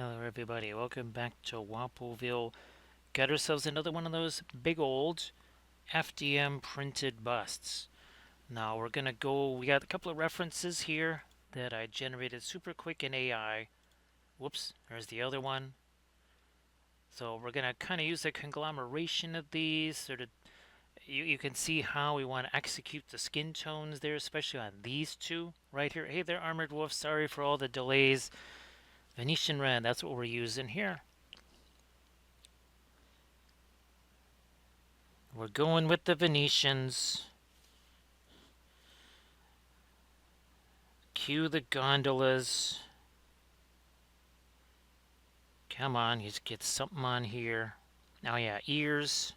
Hello everybody, welcome back to Wappelville. Got ourselves another one of those big old FDM printed busts. Now we got a couple of references here that I generated super quick in AI. Whoops, there's the other one. So we're gonna kind of use a conglomeration of these, sort of, you can see how we want to execute the skin tones there, especially on these two right here. Hey there, Armored Wolf, sorry for all the delays. Venetian Red, that's what we're using here. We're going with the Venetians. Cue the gondolas. Come on, you get something on here. Oh yeah, ears.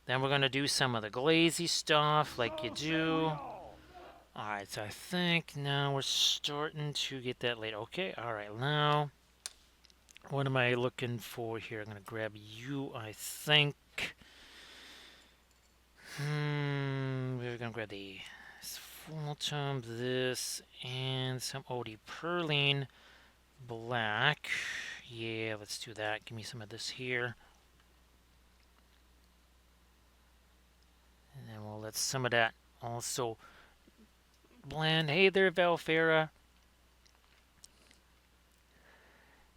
Then we're going to do some of the glazy stuff like you do. Alright, so I think now we're starting to get that late. Okay, alright, now what am I looking for here? I'm going to grab you, I think. We're going to grab the Fulton, this, and some OD Perline black. Yeah, let's do that. Give me some of this here. And then we'll let some of that also blend. Hey there, Valfera.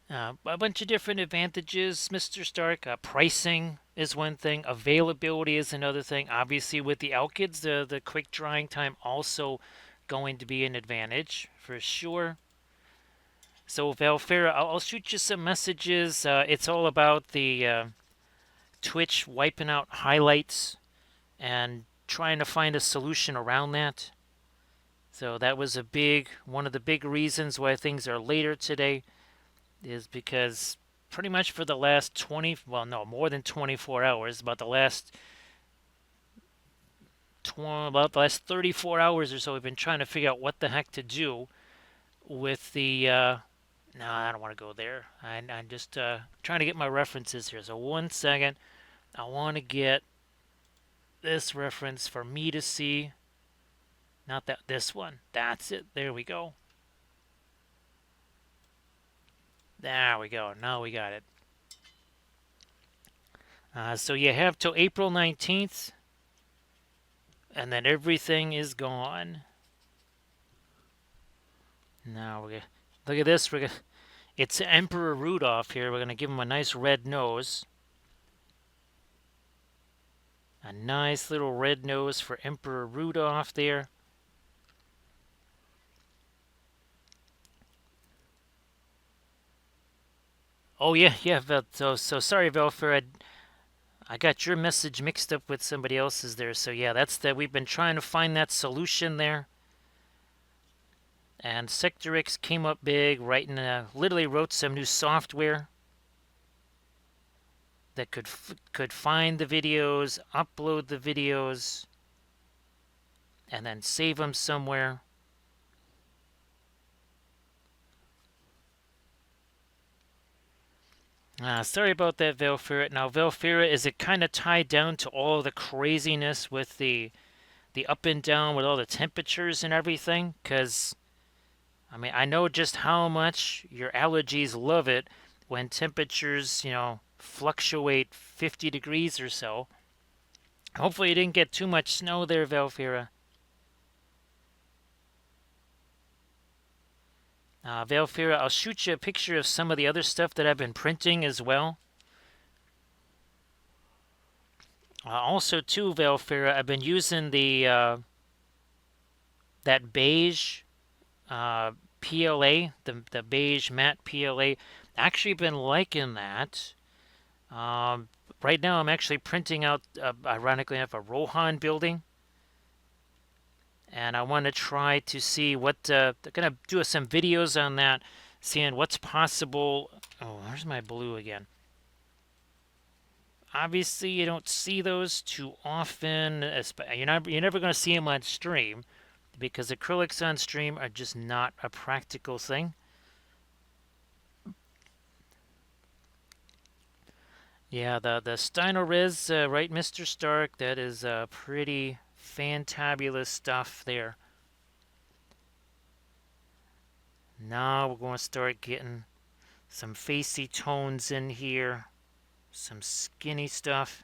A bunch of different advantages, Mr. Stark. Pricing is one thing. Availability is another thing. Obviously, with the alkyds, the quick drying time also going to be an advantage for sure. So, Valfera, I'll shoot you some messages. It's all about the Twitch wiping out highlights and trying to find a solution around that. So that was one of the big reasons why things are later today, is because pretty much for the last more than 24 hours, about the last 34 hours or so, we've been trying to figure out what the heck to do with the, no, I don't want to go there. I'm just trying to get my references here. So 1 second. I want to get this reference for me to see. Not this one. That's it. There we go. There we go. Now we got it. So you have till April 19th, and then everything is gone. Now look at this. It's Emperor Rudolph here. We're gonna give him a nice red nose. A nice little red nose for Emperor Rudolph there. Oh yeah. So sorry, Velfer. I got your message mixed up with somebody else's there. So yeah, we've been trying to find that solution there. And Sectorix came up big, literally wrote some new software that could find the videos, upload the videos, and then save them somewhere. Sorry about that, Velfera. Now, Velfera, is it kind of tied down to all the craziness with the up and down with all the temperatures and everything? Because, I mean, I know just how much your allergies love it when temperatures, fluctuate 50 degrees or so. Hopefully you didn't get too much snow there, Velfera. Velfera, I'll shoot you a picture of some of the other stuff that I've been printing as well. Also, too, Velfera, I've been using that beige PLA, the beige matte PLA. Actually been liking that. Right now I'm actually printing out, ironically enough, a Rohan building. And I want to try to see they're going to do some videos on that, seeing what's possible. Oh, where's my blue again? Obviously, you don't see those too often. You're never going to see them on stream, because acrylics on stream are just not a practical thing. Yeah, the Steiner Riz, right, Mr. Stark? That is pretty fantabulous stuff there. Now we're going to start getting Some facey tones in here. Some skinny stuff.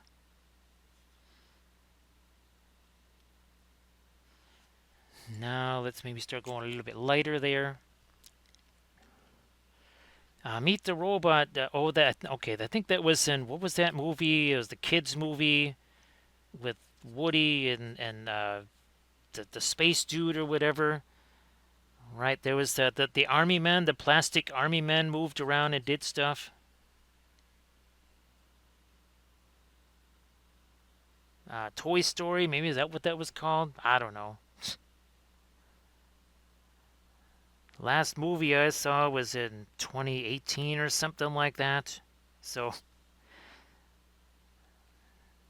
Now let's maybe start going a little bit lighter there. Meet the Robot. Okay. I think that was in, what was that movie? It was the kids movie with Woody and the space dude or whatever. Right, there was the army men, the plastic army men moved around and did stuff. Toy Story, maybe is that what that was called? I don't know. Last movie I saw was in 2018 or something like that. So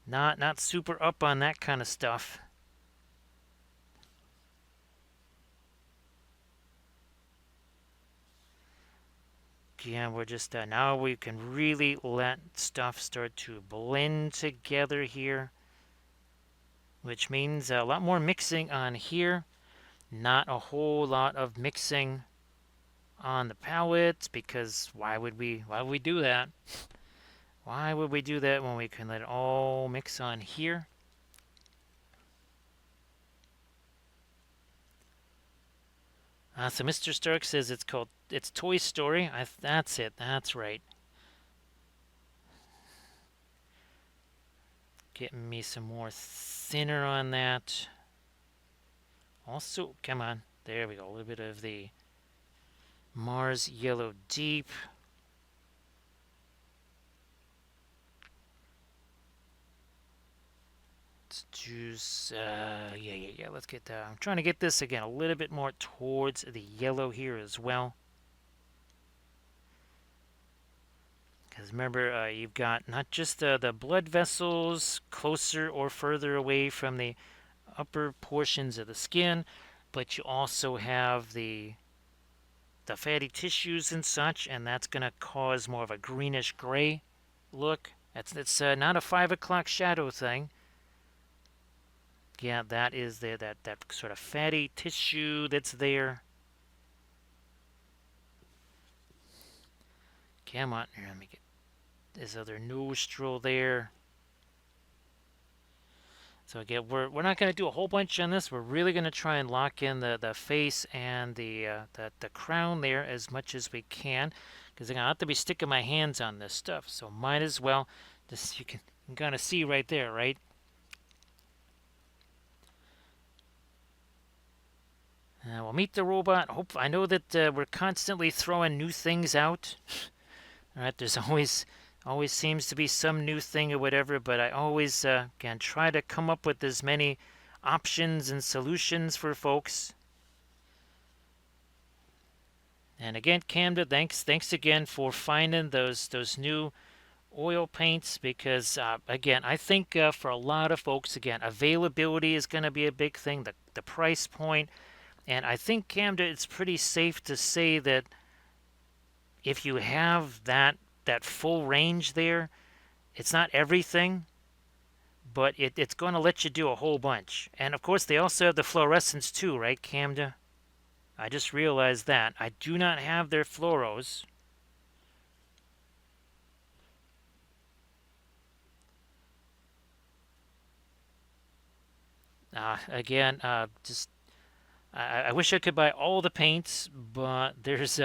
not super up on that kind of stuff. Yeah, we're just now we can really let stuff start to blend together here, which means a lot more mixing on here, not a whole lot of mixing on the palette, because why would we do that? Why would we do that when we can let it all mix on here? So Mr. Stark says it's Toy Story. That's it. That's right. Getting me some more thinner on that. Also, come on. There we go. A little bit of the Mars Yellow Deep. Let's choose, yeah. Let's get, I'm trying to get this again a little bit more towards the yellow here as well. Because remember, you've got not just the blood vessels closer or further away from the upper portions of the skin, but you also have the fatty tissues and such, and that's going to cause more of a greenish gray look. It's not a 5 o'clock shadow thing. Yeah, that is that sort of fatty tissue that's there. Come on, here, let me get this other nostril there. So again, we're not going to do a whole bunch on this. We're really going to try and lock in the face and the crown there as much as we can, because I'm going to have to be sticking my hands on this stuff. So might as well, you can kind of see right there, right? We'll meet the robot. I know that we're constantly throwing new things out. All right, there's always seems to be some new thing or whatever, but I always can try to come up with as many options and solutions for folks. And again, Camda, thanks again for finding those new oil paints, because again, I think for a lot of folks, again, availability is going to be a big thing, the price point. And I think, Camda, it's pretty safe to say that if you have that full range there, it's not everything, but it's going to let you do a whole bunch. And of course, they also have the fluorescents too, right, Camda? I just realized that. I do not have their fluoros. Again, just I wish I could buy all the paints, but there's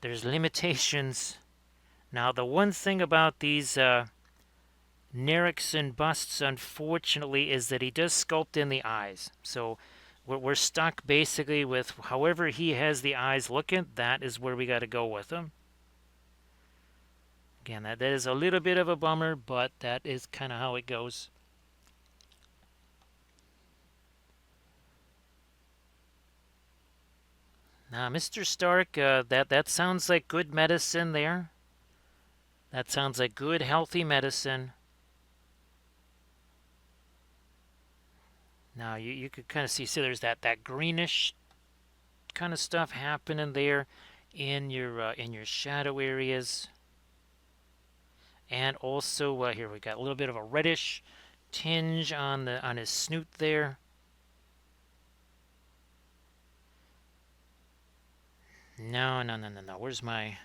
limitations. Now, the one thing about these Nerikson busts, unfortunately, is that he does sculpt in the eyes. So we're stuck basically with however he has the eyes looking, that is where we got to go with them. Again, that is a little bit of a bummer, but that is kind of how it goes. Now, Mr. Stark, that sounds like good medicine there. That sounds like good, healthy medicine. Now, you could kind of see there's that greenish kind of stuff happening there in your shadow areas. And also, here we got a little bit of a reddish tinge on his snoot there. No. Where's my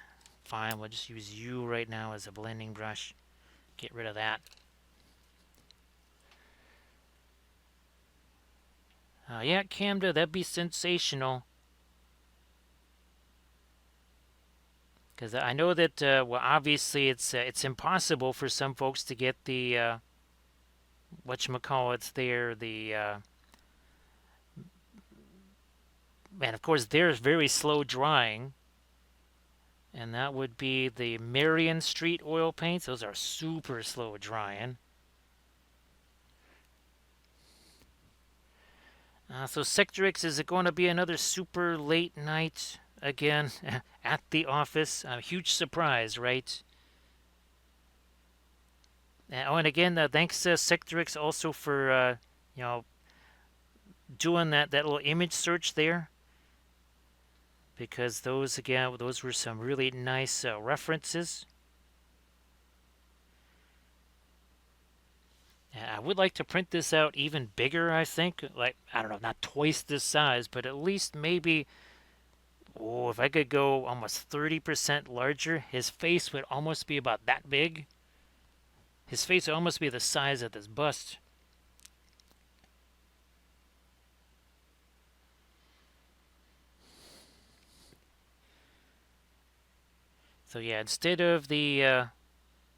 Fine, we'll just use U right now as a blending brush. Get rid of that. Yeah, Camda, that'd be sensational. Because I know that, well, obviously it's impossible for some folks to get the, whatchamacallits there, and of course they're very slow drying. And that would be the Marion Street oil paints. Those are super slow drying. So Sectrix, is it going to be another super late night again at the office? A huge surprise, right? Oh, and again, thanks Sectrix also for you know, doing that little image search there, because those again, those were some really nice references. I would like to print this out even bigger, I think. Like, I don't know, not twice this size, but at least maybe, oh, if I could go almost 30% larger, his face would almost be about that big. His face would almost be the size of this bust. So yeah, instead of the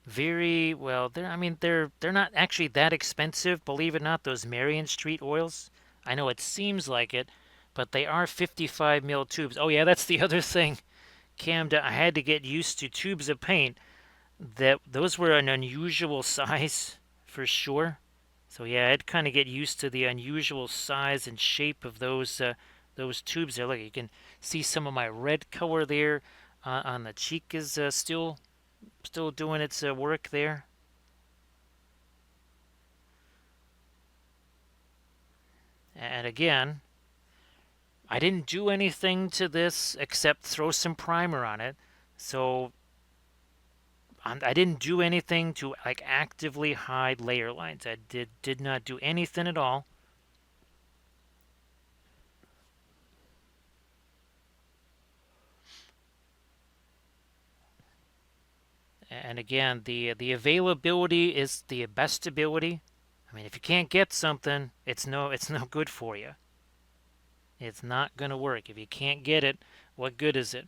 very well, they're not actually that expensive, believe it or not. Those Marion Street oils. I know it seems like it, but they are 55 mil tubes. Oh yeah, that's the other thing, Camda. I had to get used to tubes of paint. That those were an unusual size for sure. So yeah, I'd kind of get used to the unusual size and shape of those tubes there. Look, you can see some of my red color there on the cheek is still doing its work there. And again, I didn't do anything to this except throw some primer on it. So I didn't do anything to like actively hide layer lines. I did not do anything at all. And again, the availability is the best ability. I mean, if you can't get something, it's no good for you. It's not going to work. If you can't get it, what good is it?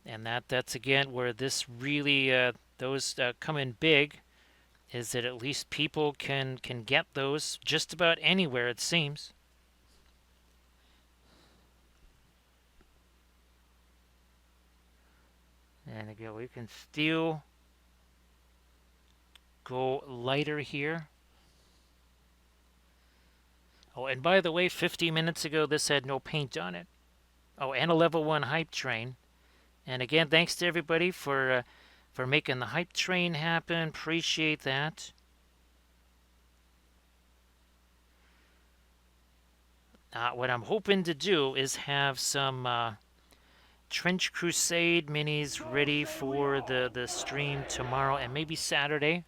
And that's again where this really those come in big, is that at least people can get those just about anywhere, it seems. And again, we can still go lighter here. Oh, and by the way, 50 minutes ago, this had no paint on it. Oh, and a level 1 hype train. And again, thanks to everybody for making the hype train happen. Appreciate that. What I'm hoping to do is have some Trench Crusade minis ready for the stream tomorrow and maybe Saturday.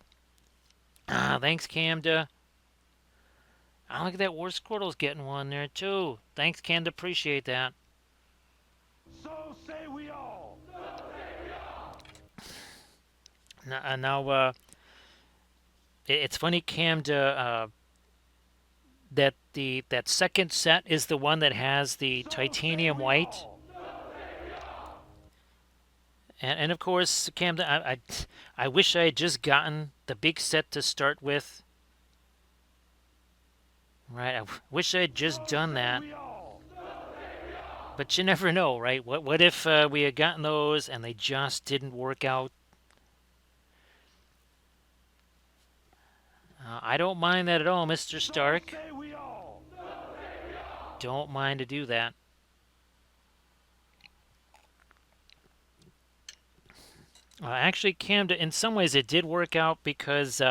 Thanks, Camda. I like that War Squirtle's getting one there too. Thanks, Camda. Appreciate that. So say we all. So say we all. Now, it's funny, Camda, that that second set is the one that has the titanium white. And of course, Camden, I wish I had just gotten the big set to start with. Right, I wish I had just done that. But you never know, right? What if we had gotten those and they just didn't work out? I don't mind that at all, Mr. Stark. Don't mind to do that. Actually, Camden, in some ways it did work out because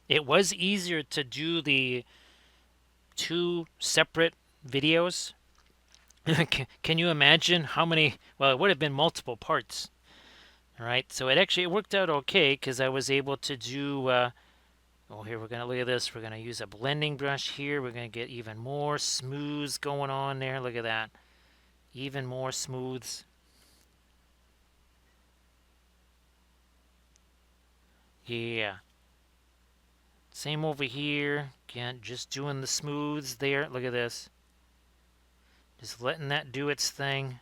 it was easier to do the 2 separate videos. Can you imagine how many? Well, it would have been multiple parts. All right, so it worked out okay because I was able to do. Oh, here we're gonna look at this. We're gonna use a blending brush here. We're gonna get even more smooths going on there. Look at that, even more smooths. Yeah. Same over here. Again, just doing the smooths there. Look at this. Just letting that do its thing.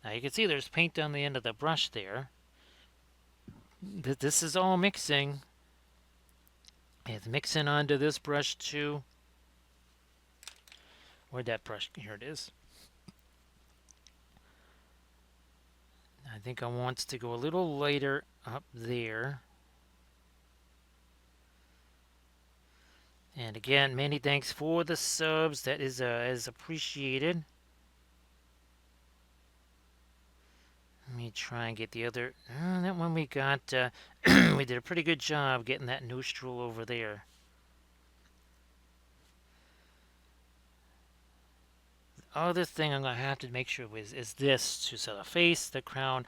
Now you can see there's paint on the end of the brush there. This is all mixing. It's mixing onto this brush too. Where'd that brush? Here it is. I think I want to go a little lighter up there. And again, many thanks for the subs. That is appreciated. Let me try and get the other. That one we got. We did a pretty good job getting that nostril over there. The other thing I'm gonna have to make sure is this. So the face, the crown.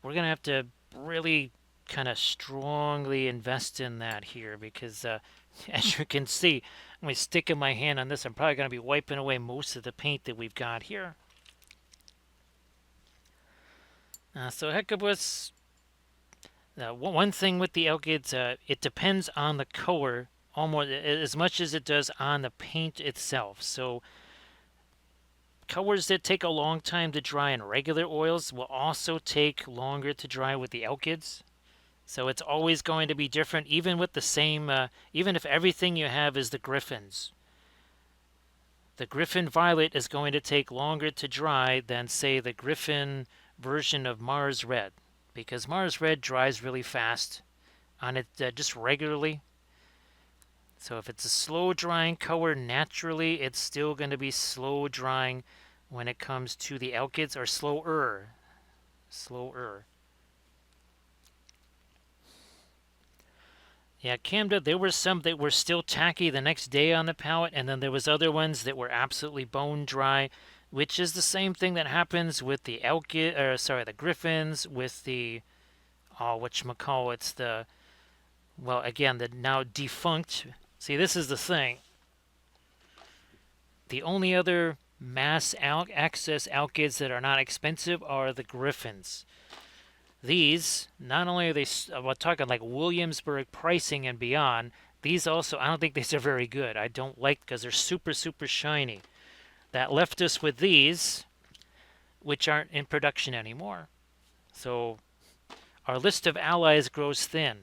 We're gonna have to really kind of strongly invest in that here because, as you can see, when I stick my hand on this, I'm probably gonna be wiping away most of the paint that we've got here. So Hecabus, one thing with the alkyds, it depends on the color almost as much as it does on the paint itself. So colors that take a long time to dry in regular oils will also take longer to dry with the alkyds. So it's always going to be different, even with the same, even if everything you have is the Griffins. The Griffin Violet is going to take longer to dry than, say, the Griffin version of Mars Red, because Mars Red dries really fast on it just regularly. So if it's a slow drying color, naturally it's still going to be slow drying when it comes to the alkyds, or slower. Yeah, Camda, there were some that were still tacky the next day on the palette, and then there was other ones that were absolutely bone dry, which is the same thing that happens with the the Griffins, with the, whatchamacallits, well, again, the now defunct. See, this is the thing. The only other mass access alkyds that are not expensive are the Griffins. These, not only are they, we're talking like Williamsburg pricing and beyond, these also, I don't think these are very good. I don't like, because they're super, super shiny. That left us with these, which aren't in production anymore. So our list of allies grows thin.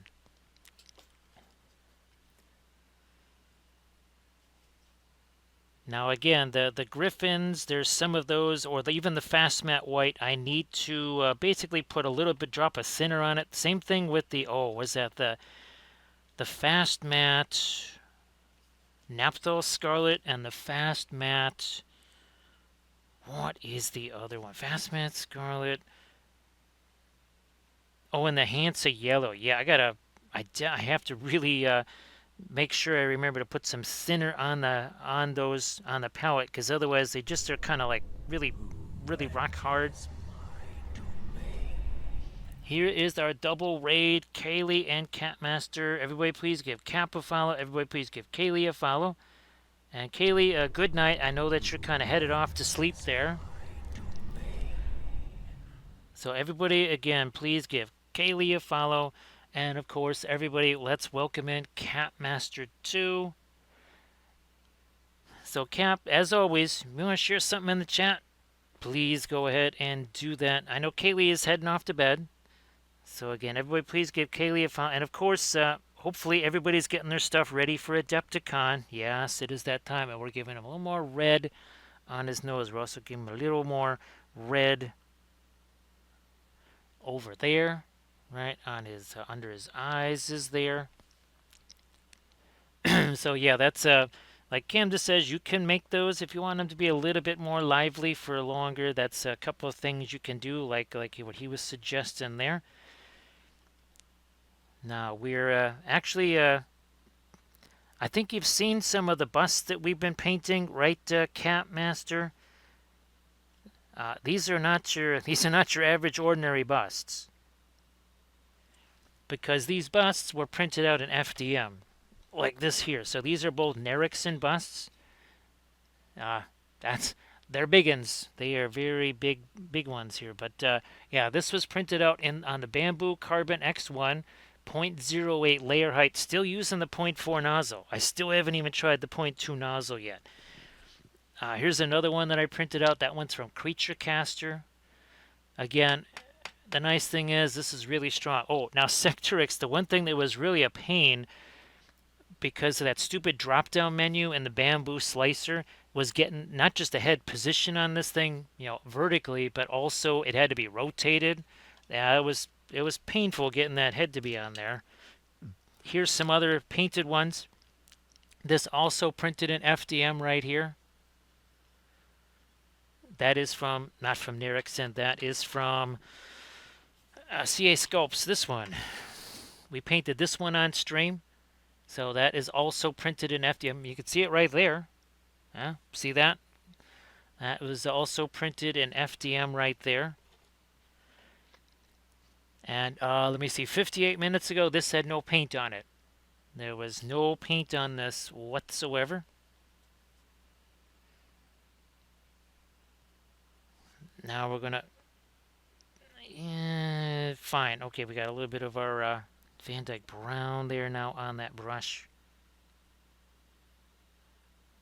Now again, the Griffins, there's some of those, or even the Fast Matte White, I need to basically put a little bit, drop a thinner on it. Same thing with the, was that the Fast Matte Naphthol Scarlet and the Fast Matte, what is the other one? Fast Matte Scarlet. Oh, and the Hansa Yellow. Yeah, I have to really make sure I remember to put some thinner on the palette, because otherwise they just are kind of like really, really rock hard. Here is our double raid, Kaylee and Catmaster. Everybody please give Cap a follow. Everybody please give Kaylee a follow. And Kaylee, good night. I know that you're kind of headed off to sleep there. So everybody, again, please give Kaylee a follow. And of course, everybody, let's welcome in Capmaster 2. So Cap, as always, you want to share something in the chat? Please go ahead and do that. I know Kaylee is heading off to bed. So again, everybody please give Kaylee a follow. And of course, hopefully everybody's getting their stuff ready for Adepticon. Yes, it is that time. And we're giving him a little more red on his nose. We're also giving him a little more red over there. Right on his under his eyes is there. So yeah, that's like Cam just says, you can make those if you want them to be a little bit more lively for longer. That's a couple of things you can do, like what he was suggesting there. Now we're actually I think you've seen some of the busts that we've been painting, right, Capmaster? These are not your average ordinary busts, because these busts were printed out in FDM, like this here. So these are both Nerikson busts. They're big ones. They are very big ones here. But yeah, this was printed out on the Bambi Carbon X1, 0.08 layer height, still using the 0.4 nozzle. I still haven't even tried the 0.2 nozzle yet. Here's another one that I printed out. That one's from Creature Caster. Again, the nice thing is this is really strong. Oh, now Sectorix, the one thing that was really a pain because of that stupid drop-down menu and the bamboo slicer was getting not just a head position on this thing, vertically, but also it had to be rotated. Yeah, it was painful getting that head to be on there. Here's some other painted ones. This also printed in FDM right here. That is from, not from Nerikson, that is from CA Sculpts, this one. We painted this one on stream. So that is also printed in FDM. You can see it right there. See that? That was also printed in FDM right there. And let me see, 58 minutes ago, this had no paint on it. There was no paint on this whatsoever. Now we're gonna, fine. Okay, we got a little bit of our Van Dyke Brown there now on that brush.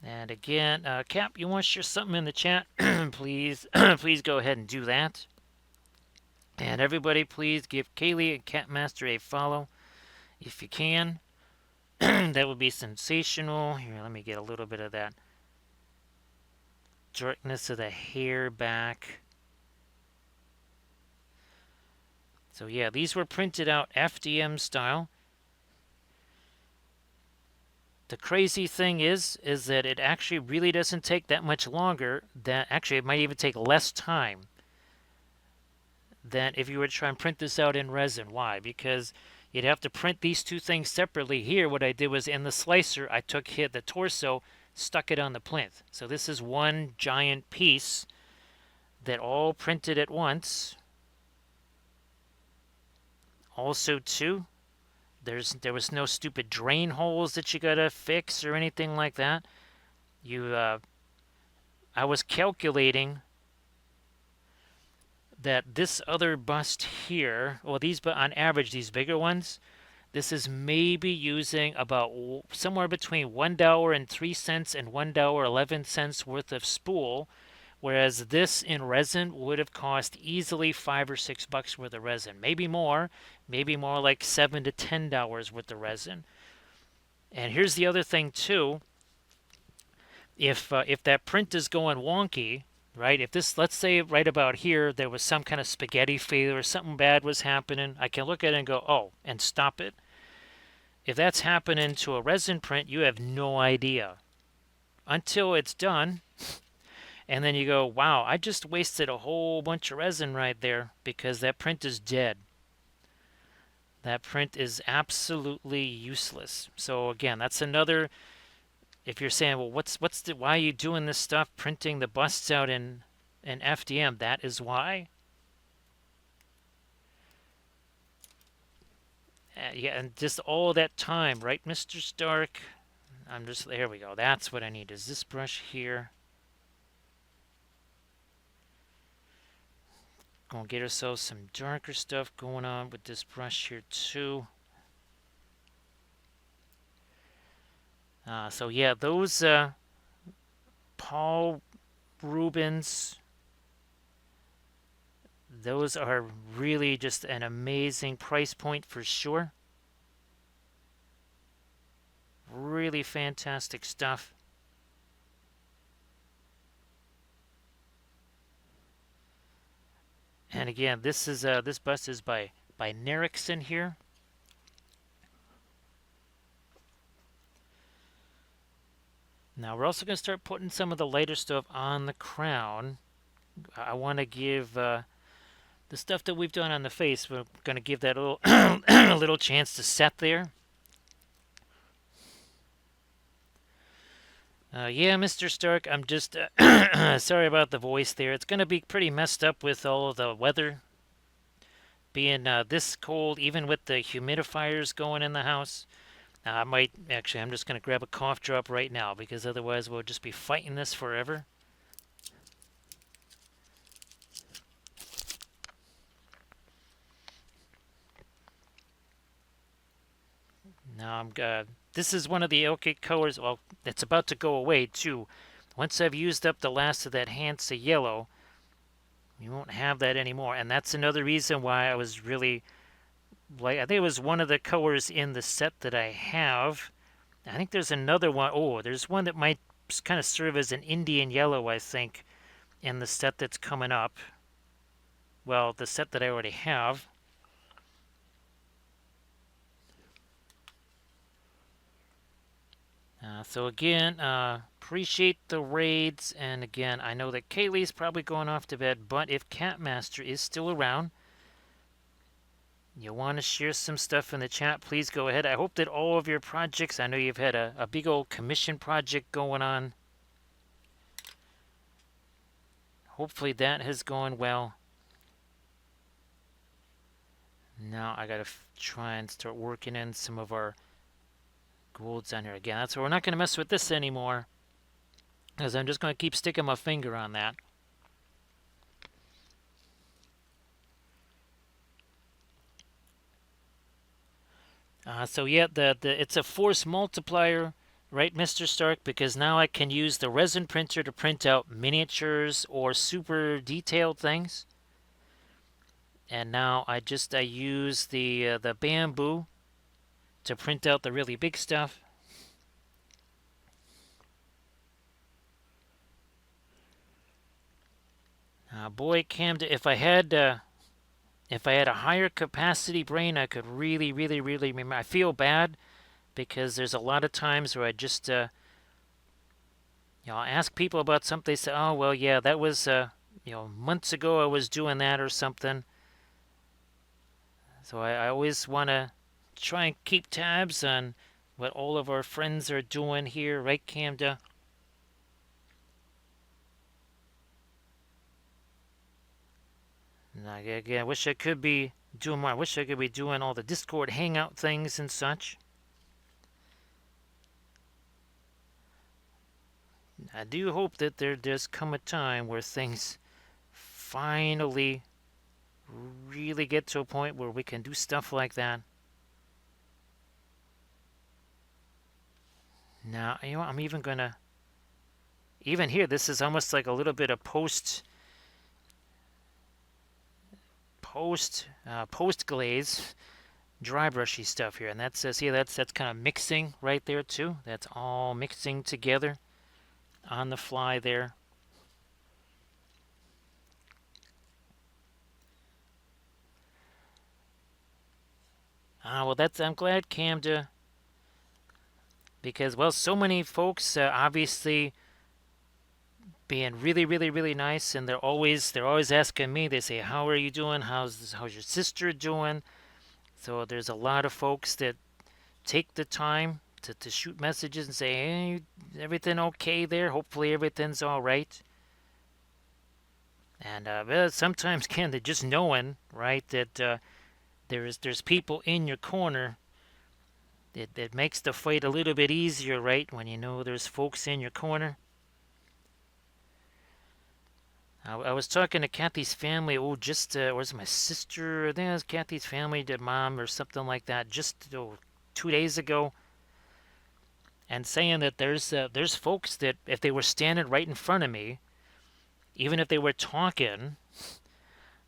And again, Cap, you want to share something in the chat? Please, please go ahead and do that. And everybody, please give Kaylee and Catmaster a follow if you can. That would be sensational. Here, let me get a little bit of that darkness of the hair back. So yeah, these were printed out FDM style. The crazy thing is that it actually really doesn't take that much longer. Actually, it might even take less time than if you were to try and print this out in resin. Why? Because you'd have to print these two things separately. Here, what I did was in the slicer, I took the torso, stuck it on the plinth. So this is one giant piece that all printed at once. Also, too, there was no stupid drain holes that you gotta fix or anything like that. I was calculating that this other bust here, well, on average, these bigger ones, this is maybe using about somewhere between $1.03 and $1.11 worth of spool, whereas this in resin would have cost easily $5 or $6 worth of resin, maybe more like $7 to $10 worth of resin. And here's the other thing too. If that print is going wonky, right? If this, let's say right about here, there was some kind of spaghetti failure or something bad was happening, I can look at it and go, oh, and stop it. If that's happening to a resin print, you have no idea until it's done. And then you go, wow, I just wasted a whole bunch of resin right there because that print is dead. That print is absolutely useless. So again, that's another, if you're saying, well, why are you doing this stuff, printing the busts out in FDM? That is why. Yeah, and just all that time, right, Mr. Stark? There we go. That's what I need, is this brush here. Gonna get ourselves some darker stuff going on with this brush here too. So yeah, those Paul Rubens, those are really just an amazing price point for sure. Really fantastic stuff. And again, this bust is by Nerikson here. Now we're also going to start putting some of the lighter stuff on the crown. I want to give the stuff that we've done on the face, we're going to give that a little a little chance to set there. Yeah, Mr. Stark, I'm just sorry about the voice there. It's going to be pretty messed up with all of the weather being this cold, even with the humidifiers going in the house. I'm just going to grab a cough drop right now because otherwise we'll just be fighting this forever. Now this is one of the Elkit colors. Well, it's about to go away too. Once I've used up the last of that Hansa yellow, you won't have that anymore. And that's another reason why I was really like. I think it was one of the colors in the set that I have. I think there's another one. Oh, there's one that might kind of serve as an Indian yellow, I think, in the set that's coming up. Well, the set that I already have. So again, appreciate the raids, and again, I know that Kaylee's probably going off to bed, but if Catmaster is still around, you want to share some stuff in the chat, please go ahead. I hope that all of your projects, I know you've had a big old commission project going on. Hopefully that has gone well. Now I gotta try and start working in some of our golds on here again. That's why we're not gonna mess with this anymore, because I'm just gonna keep sticking my finger on that. So yeah, it's a force multiplier, right, Mr. Stark? Because now I can use the resin printer to print out miniatures or super detailed things. And now I use the bamboo to print out the really big stuff. Boy, Camden, if I had a higher capacity brain, I could really, really, really remember. I feel bad because there's a lot of times where I just, I'll ask people about something. They say, "Oh, well, yeah, that was, months ago I was doing that or something." So I always want to try and keep tabs on what all of our friends are doing here, right, Camda? And I wish I could be doing more. I wish I could be doing all the Discord hangout things and such. I do hope that there does come a time where things finally really get to a point where we can do stuff like that. Now, I'm even gonna, even here, this is almost like a little bit of post glaze, dry brushy stuff here, and that's see that's kind of mixing right there too. That's all mixing together on the fly there. Well, I'm glad, Camda, because well, so many folks obviously being really, really, really nice, and they're always asking me. They say, "How are you doing? How's your sister doing?" So there's a lot of folks that take the time to shoot messages and say, "Hey, everything okay there? Hopefully everything's all right." And well, sometimes, Ken, that just knowing, right, that there's people in your corner, that makes the fight a little bit easier, right? When you know there's folks in your corner. I was talking to Kathy's family. Oh, just where's my sister? I think it was Kathy's family, the mom or something like that. Just 2 days ago, and saying that there's folks that if they were standing right in front of me, even if they were talking,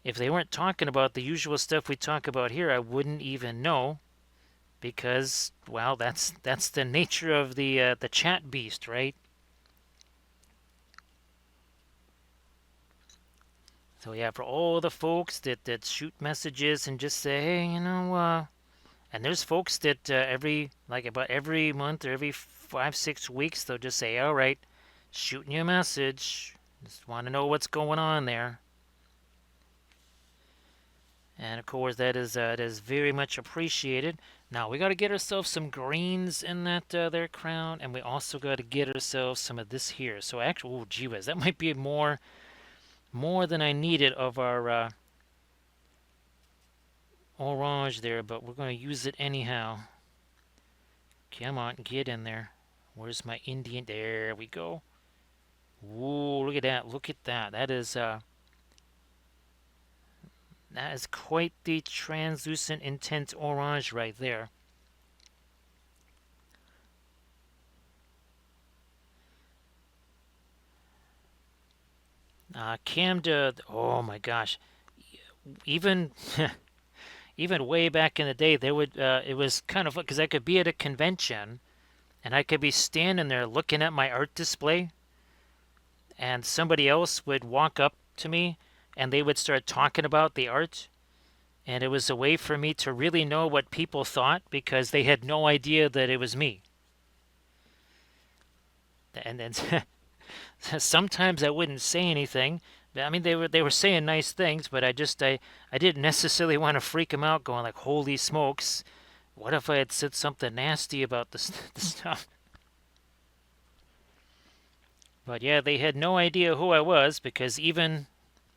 if they weren't talking about the usual stuff we talk about here, I wouldn't even know, because well, that's the nature of the chat beast, right? So yeah, for all the folks that shoot messages and just say, hey, and there's folks that about every month or every 5-6 weeks, they'll just say, all right, shooting you a message, just want to know what's going on there. And of course, that is very much appreciated. Now we got to get ourselves some greens in that their crown, and we also got to get ourselves some of this here. So actually, oh gee whiz, that might be more than I needed of our orange there, but we're going to use it anyhow. Come on, get in there. Where's my Indian? There we go. Ooh, look at that. Look at that. That is quite the translucent intense orange right there. Camden, oh my gosh, even even way back in the day, there would it was kind of because I could be at a convention and I could be standing there looking at my art display, and somebody else would walk up to me and they would start talking about the art, and it was a way for me to really know what people thought because they had no idea that it was me. And then sometimes I wouldn't say anything. I mean, they were saying nice things, but I didn't necessarily want to freak them out, going like, "Holy smokes! What if I had said something nasty about the stuff?" But yeah, they had no idea who I was because even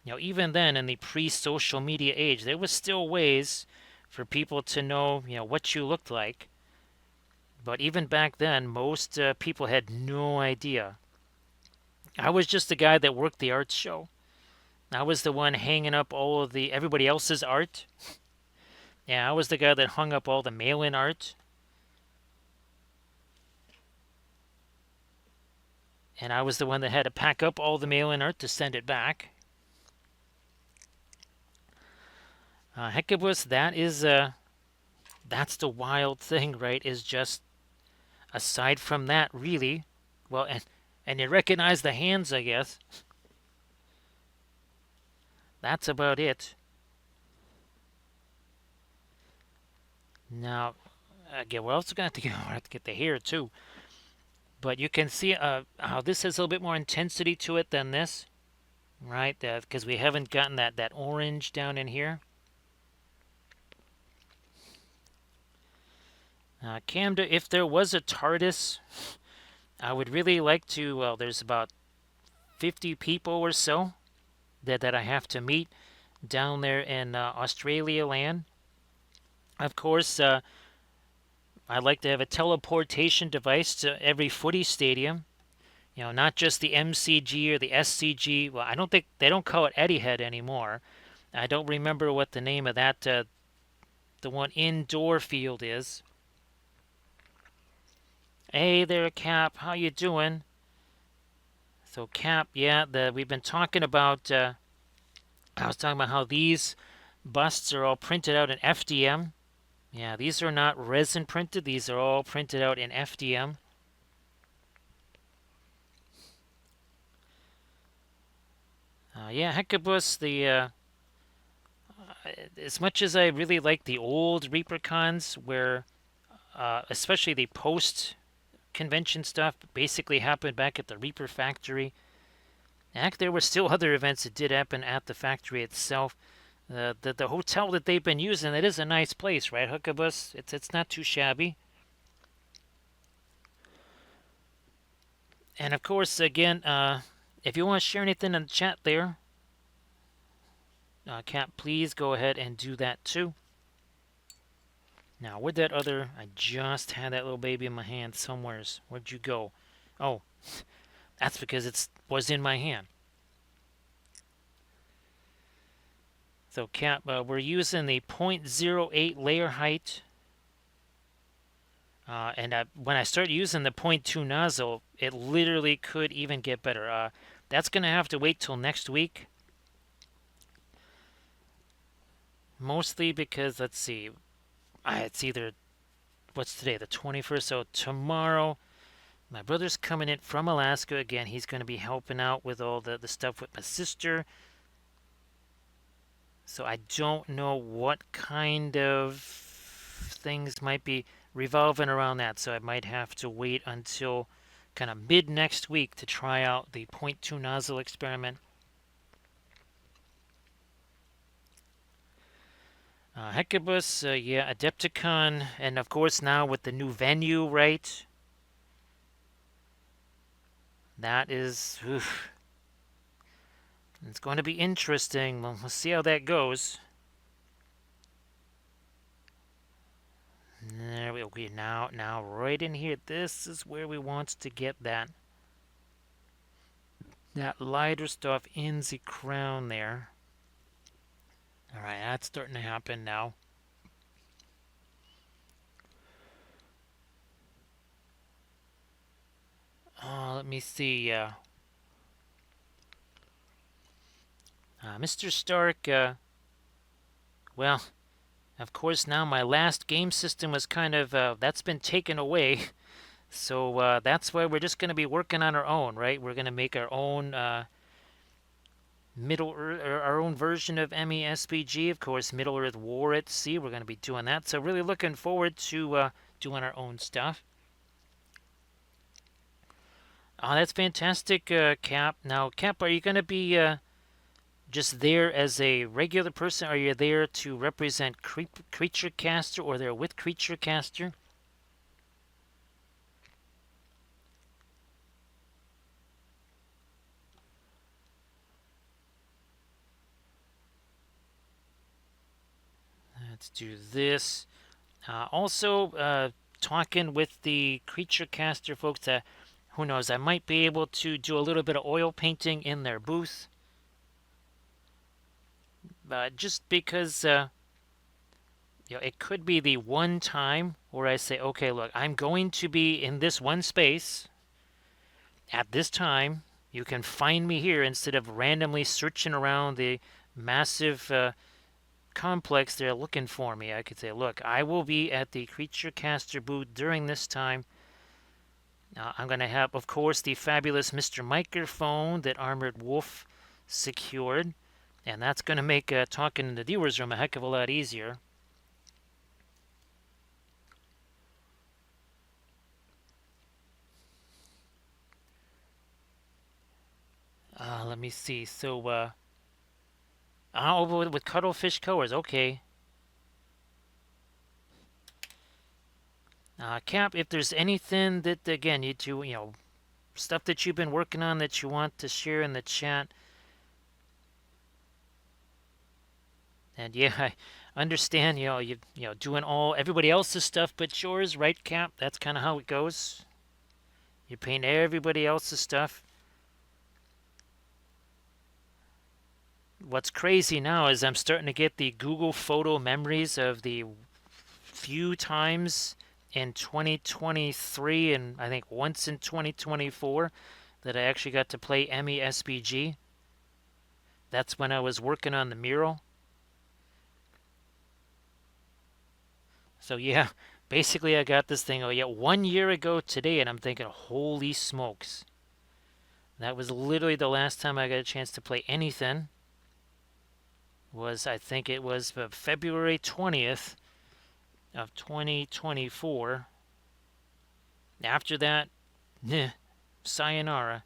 then in the pre-social media age, there was still ways for people to know, what you looked like. But even back then, most people had no idea. I was just the guy that worked the art show. I was the one hanging up all of the everybody else's art. Yeah, I was the guy that hung up all the mail-in art, and I was the one that had to pack up all the mail-in art to send it back. Hecabus, that's the wild thing, right? Is just aside from that, really, well, and you recognize the hands, I guess. That's about it. Now, again, we're also going to have to get the hair too. But you can see how this has a little bit more intensity to it than this, right? Because we haven't gotten that orange down in here. Camda, if there was a TARDIS, I would really like to. Well, there's about 50 people or so that I have to meet down there in Australia land. Of course, I'd like to have a teleportation device to every footy stadium. Not just the MCG or the SCG. Well, I don't think they don't call it Etihad anymore. I don't remember what the name of that the one indoor field is. Hey there, Cap. How you doing? So, Cap, yeah, we've been talking about. I was talking about how these busts are all printed out in FDM. Yeah, these are not resin printed. These are all printed out in FDM. Yeah, Hecabus, as much as I really like the old Reapercons, where especially the post convention stuff basically happened back at the Reaper factory. Heck, there were still other events that did happen at the factory itself. The hotel that they've been using, it is a nice place, right, Huckabus? It's not too shabby. And of course, again, if you want to share anything in the chat there, Cap, please go ahead and do that too. Now, with that other, I just had that little baby in my hand somewheres. Where'd you go? Oh, that's because it was in my hand. So, Cap, we're using the 0.08 layer height. And when I start using the 0.2 nozzle, it literally could even get better. That's going to have to wait till next week. Mostly because, let's see, it's either, what's today, the 21st, so tomorrow, my brother's coming in from Alaska again. He's going to be helping out with all the stuff with my sister. So I don't know what kind of things might be revolving around that. So I might have to wait until kind of mid next week to try out the 0.2 nozzle experiment. Hecabus, yeah, Adepticon, and of course now with the new venue, right? That is, oof. It's going to be interesting. We'll see how that goes. There we go. Now, right in here, this is where we want to get that lighter stuff in the crown there. All right, that's starting to happen now. Let me see. Mr. Stark, well, of course now my last game system was kind of, that's been taken away. So that's why we're just going to be working on our own, right? We're going to make our own Middle Earth, or our own version of MESBG, of course, Middle Earth War at Sea. We're going to be doing that. So really looking forward to doing our own stuff. Oh, that's fantastic, Cap. Now, Cap, are you going to be just there as a regular person? Are you there to represent Creature Caster, or there with Creature Caster? Let's do this. Also, talking with the Creature Caster folks, who knows, I might be able to do a little bit of oil painting in their booth. Just because, it could be the one time where I say, okay, look, I'm going to be in this one space at this time. You can find me here instead of randomly searching around the massive complex there looking for me. I could say, look, I will be at the Creature Caster booth during this time. I'm going to have, of course, the fabulous Mr. Microphone that Armored Wolf secured, and that's going to make talking in the viewers room a heck of a lot easier. Let me see. So, over with Cuttlefish Cores. Okay. Cap, if there's anything that, again, stuff that you've been working on that you want to share in the chat. And yeah, I understand, doing all everybody else's stuff but yours, right, Cap? That's kind of how it goes. You paint everybody else's stuff. What's crazy now is I'm starting to get the Google photo memories of the few times in 2023 and I think once in 2024 that I actually got to play MESBG. That's when I was working on the mural. So yeah, basically I got this thing, 1 year ago today, and I'm thinking, holy smokes. That was literally the last time I got a chance to play anything. I think it was February 20th of 2024. After that, sayonara.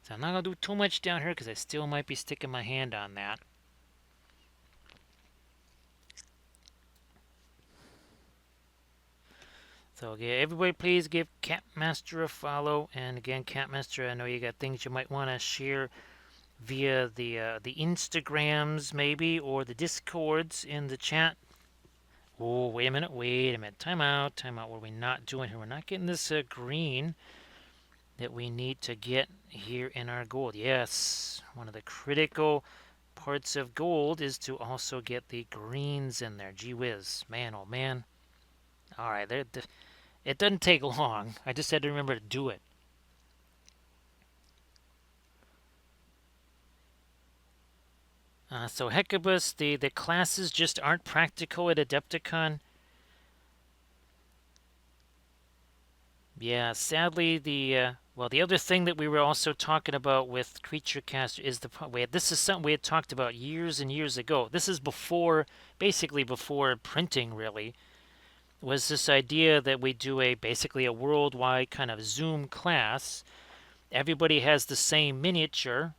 So I'm not going to do too much down here because I still might be sticking my hand on that. So yeah, everybody please give Capmaster a follow. And again, Capmaster, I know you got things you might want to share via the Instagrams maybe, or the Discords in the chat. Oh, wait a minute. Time out. What are we not doing here? We're not getting this green that we need to get here in our gold. Yes, one of the critical parts of gold is to also get the greens in there. Gee whiz. Man, oh man. All right, it doesn't take long. I just had to remember to do it. So Hecubus, the classes just aren't practical at Adepticon. Yeah, sadly, the other thing that we were also talking about with Creature Caster is this is something we had talked about years and years ago. This is basically before printing, really, was this idea that we do basically a worldwide kind of Zoom class. Everybody has the same miniature.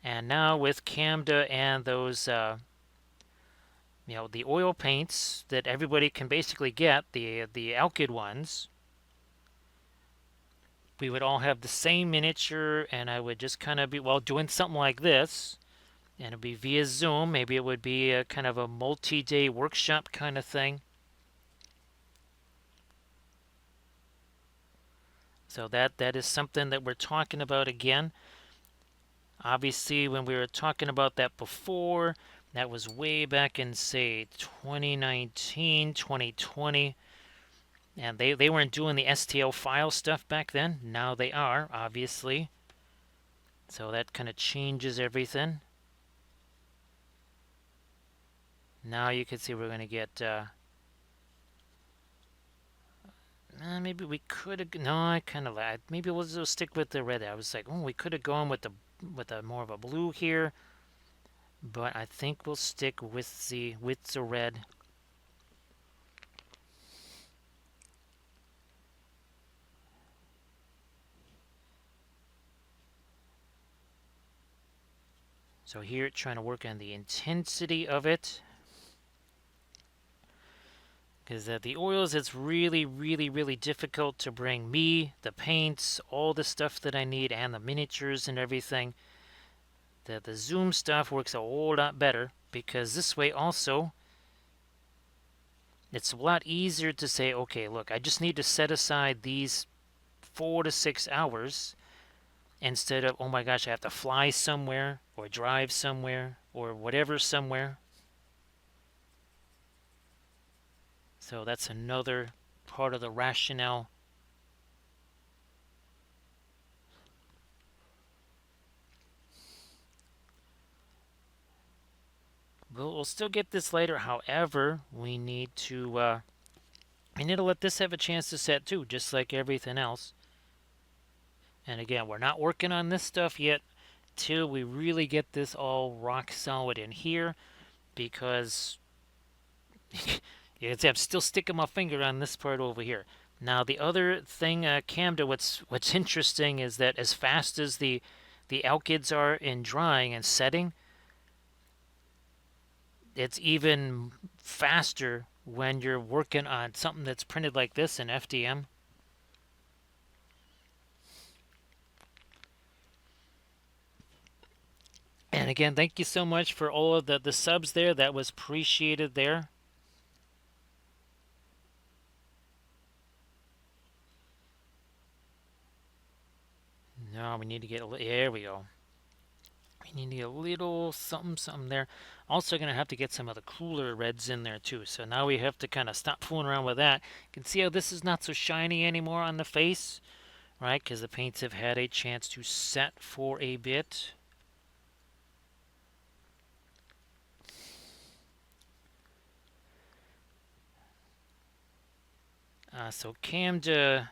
And now with Camda and those, the oil paints that everybody can basically get, the Alkyd ones, we would all have the same miniature, and I would just kind of be, doing something like this, and it'd be via Zoom. Maybe it would be a kind of a multi-day workshop kind of thing. So that is something that we're talking about again. Obviously, when we were talking about that before, that was way back in, say, 2019, 2020. And they weren't doing the STL file stuff back then. Now they are, obviously. So that kind of changes everything. Now you can see we're going to get, maybe we could have, no, I kind of, maybe we'll just stick with the red. I was like, oh, we could have gone with a more of a blue here, but I think we'll stick with the red. So here, trying to work on the intensity of it. Because the oils, it's really, really, really difficult to bring me, the paints, all the stuff that I need, and the miniatures and everything. The zoom stuff works a whole lot better, because this way also, it's a lot easier to say, okay, look, I just need to set aside these 4 to 6 hours, instead of, oh my gosh, I have to fly somewhere, or drive somewhere, or whatever somewhere. So that's another part of the rationale. We'll still get this later. However, we need to let this have a chance to set too, just like everything else. And again, we're not working on this stuff yet till we really get this all rock solid in here, because you can see I'm still sticking my finger on this part over here. Now the other thing, Camda, what's interesting is that as fast as the alkyds are in drying and setting, it's even faster when you're working on something that's printed like this in FDM. And again, thank you so much for all of the subs there. That was appreciated there. No, we need to get there we go. We need to get a little something there. Also going to have to get some of the cooler reds in there too. So now we have to kind of stop fooling around with that. You can see how this is not so shiny anymore on the face, right? Because the paints have had a chance to set for a bit. So Camda,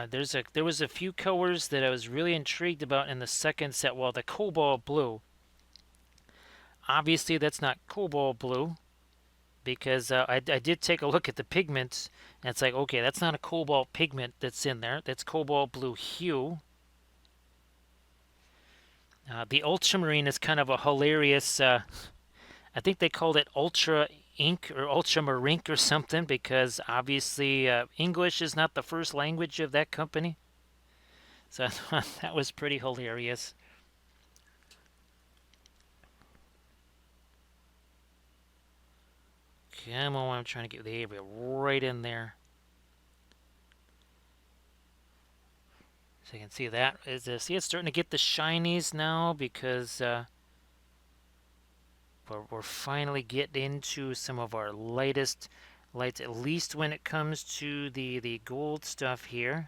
there was a few colors that I was really intrigued about in the second set. Well, the cobalt blue. Obviously, that's not cobalt blue, because I did take a look at the pigments, and it's like, okay, that's not a cobalt pigment that's in there. That's cobalt blue hue. The ultramarine is kind of a hilarious. I think they called it ultra ink or ultramarink or something, because obviously English is not the first language of that company. So I thought that was pretty hilarious. Come on, I'm trying to get the area right in there. So you can see that. See, it's starting to get the shinies now, because we're finally getting into some of our lightest lights, at least when it comes to the gold stuff here.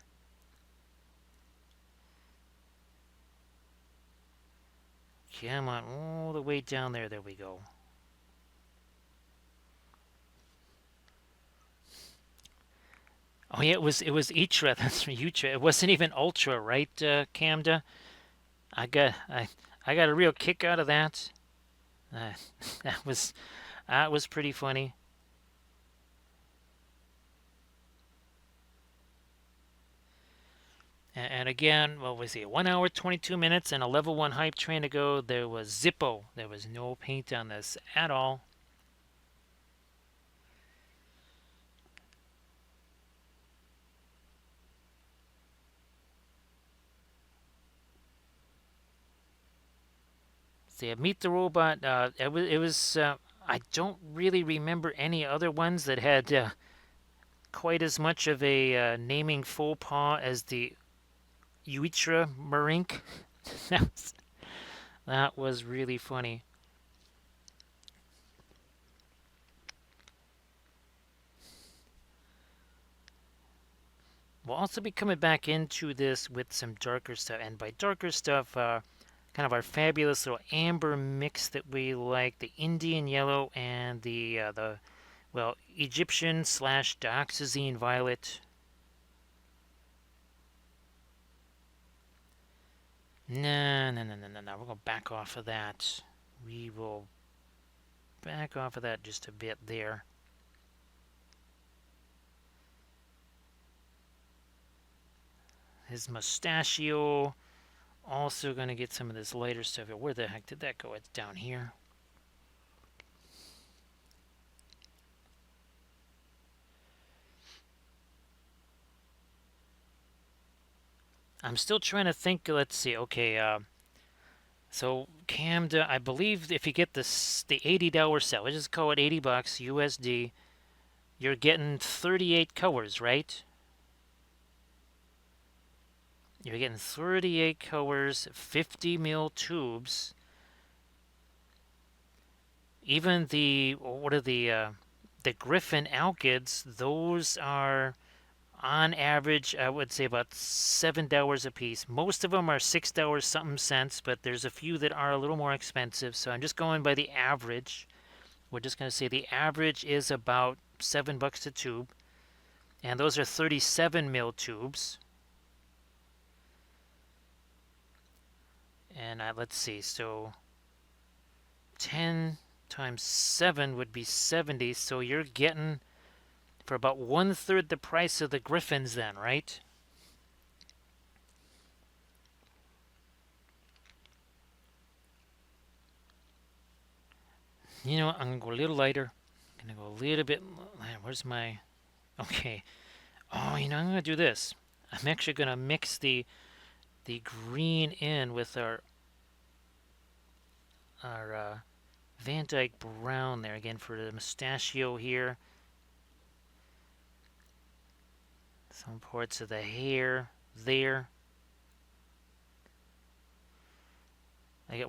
Come on, all the way down there. There we go. Oh yeah, it was Itra. That's Utra. It wasn't even Ultra, right, Camda? I got I got a real kick out of that. Uh, that was pretty funny. And again, what was it? 1 hour, 22 minutes, and a level 1 hype train to go. There was Zippo. There was no paint on this at all. So yeah, Meet the Robot. It was. I don't really remember any other ones that had quite as much of a naming faux pas as the Uitra Marink. that was really funny. We'll also be coming back into this with some darker stuff, and by darker stuff, kind of our fabulous little amber mix that we like, the Indian yellow and the well, Egyptian slash dioxazine violet. No, no, no, no, no, no. We're going to back off of that. We will back off of that just a bit there. His mustachio. Also going to get some of this lighter stuff here. Where the heck did that go? It's down here. I'm still trying to think. Let's see. Okay, so Camda, I believe if you get this the $80 set, let's just call it $80 USD, you're getting 38 colors, right? You're getting 38 colors, 50 mil tubes. Even the what are the Griffin alkyds? Those are on average, I would say about $7 a piece. Most of them are $6 something cents, but there's a few that are a little more expensive. So I'm just going by the average. We're just going to say the average is about $7 a tube, and those are 37 mil tubes. And let's see, so 10 times 7 would be 70, so you're getting for about 1/3 the price of the Griffins then, right? You know what, I'm going to go a little lighter. I'm going to go a little bit, where's my, okay. Oh, you know, I'm going to do this. I'm actually going to mix the green in with our Van Dyke brown there again for the mustachio here. Some parts of the hair there. Again,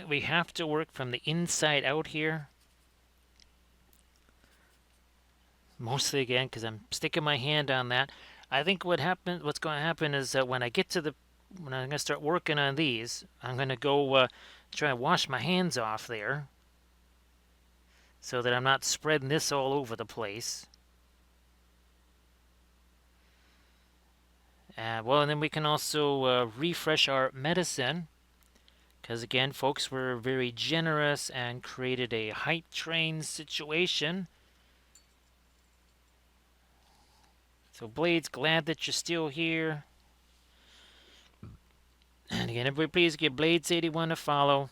we have to work from the inside out here. Mostly again because I'm sticking my hand on that. I think what's going to happen is that when I'm going to start working on these, I'm going to go try and wash my hands off there so that I'm not spreading this all over the place. Well, and then we can also refresh our medicine because, again, folks were very generous and created a hype train situation. So, Blades, glad that you're still here. And again, everybody please give Blades81 a follow.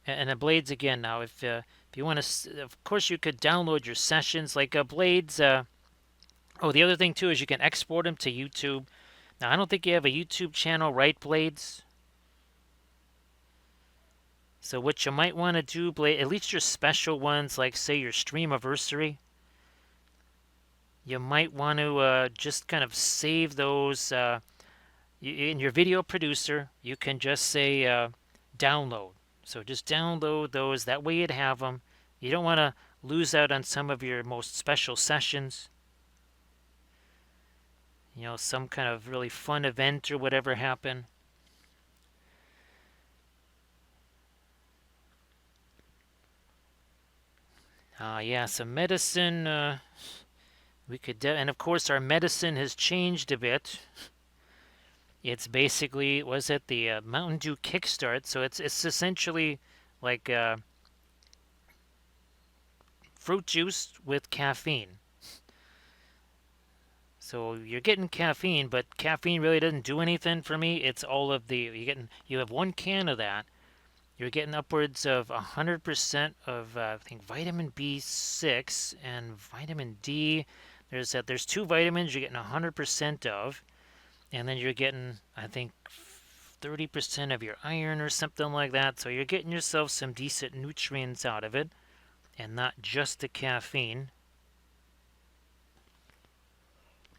And the Blades again now, if you want to, of course you could download your sessions like Blades. Oh, the other thing too is you can export them to YouTube. Now I don't think you have a YouTube channel, right, Blades? So what you might want to do, Blade, at least your special ones, like say your Streamiversary, you might want to just kind of save those in your video producer. You can just say download. So just download those. That way you'd have them. You don't want to lose out on some of your most special sessions. You know, some kind of really fun event or whatever happen. Yeah, some medicine. We could, and of course our medicine has changed a bit. It's basically, was it the Mountain Dew Kickstart? So it's essentially like fruit juice with caffeine. So you're getting caffeine, but caffeine really doesn't do anything for me. It's all of you have one can of that. You're getting upwards of 100% of I think vitamin B6 and vitamin D. There's two vitamins you're getting 100% of, and then you're getting I think 30% of your iron or something like that. So you're getting yourself some decent nutrients out of it, and not just the caffeine.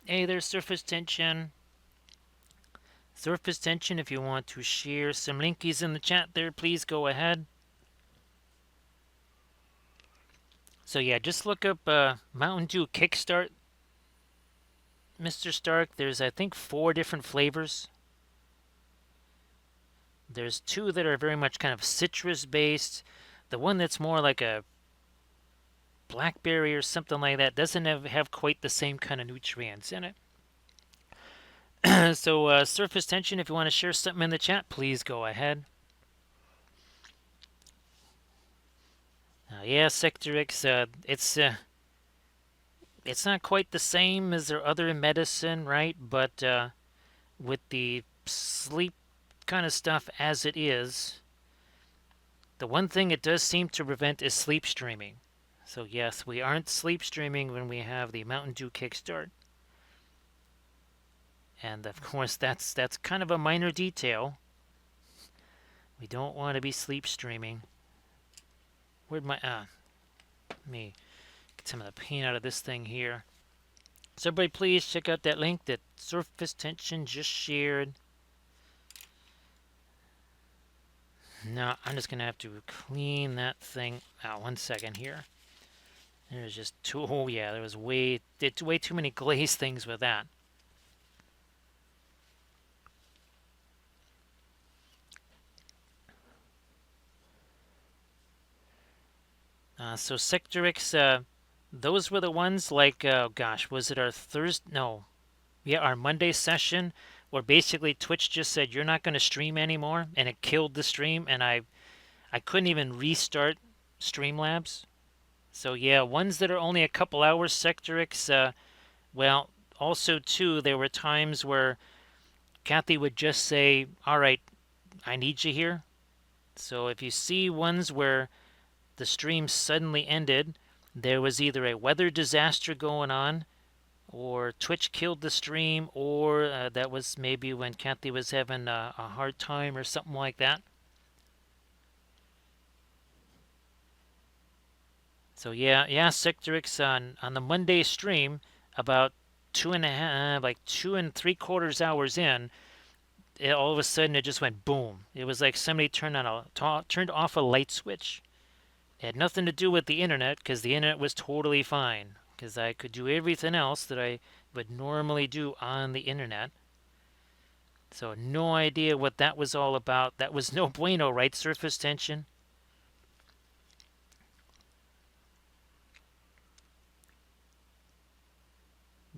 Hey, there's Surface Tension. Surface Tension, if you want to share some linkies in the chat there, please go ahead. So yeah, just look up Mountain Dew Kickstart. Mr. Stark, there's I think 4 different flavors. There's 2 that are very much kind of citrus based. The one that's more like a blackberry or something like that doesn't have quite the same kind of nutrients in it. So, surface tension, if you want to share something in the chat, please go ahead. Yeah, Sector X, it's not quite the same as their other medicine, right? But with the sleep kind of stuff as it is, the one thing it does seem to prevent is sleep streaming. So yes, we aren't sleep streaming when we have the Mountain Dew Kickstart. And of course, that's kind of a minor detail. We don't want to be sleep streaming. Where'd my let me get some of the paint out of this thing here. So everybody, please check out that link that Surface Tension just shared. Now I'm just gonna have to clean that thing out. 1 second here. There's just too. Oh yeah, there was way too many glaze things with that. So Sector X, those were the ones like, gosh, was it our Thursday? No, yeah, our Monday session where basically Twitch just said you're not going to stream anymore, and it killed the stream, and I couldn't even restart Streamlabs. So yeah, ones that are only a couple hours, Sector X. Well, also too, there were times where Kathy would just say, "All right, I need you here." So if you see ones where the stream suddenly ended, there was either a weather disaster going on, or Twitch killed the stream, or that was maybe when Kathy was having a hard time or something like that. So yeah, Sector X on the Monday stream, about 2.5, like 2 3/4 hours in, all of a sudden it just went boom. It was like somebody turned off a light switch. It had nothing to do with the internet, because the internet was totally fine, because I could do everything else that I would normally do on the internet. So no idea what that was all about. That was no bueno, right? Surface tension.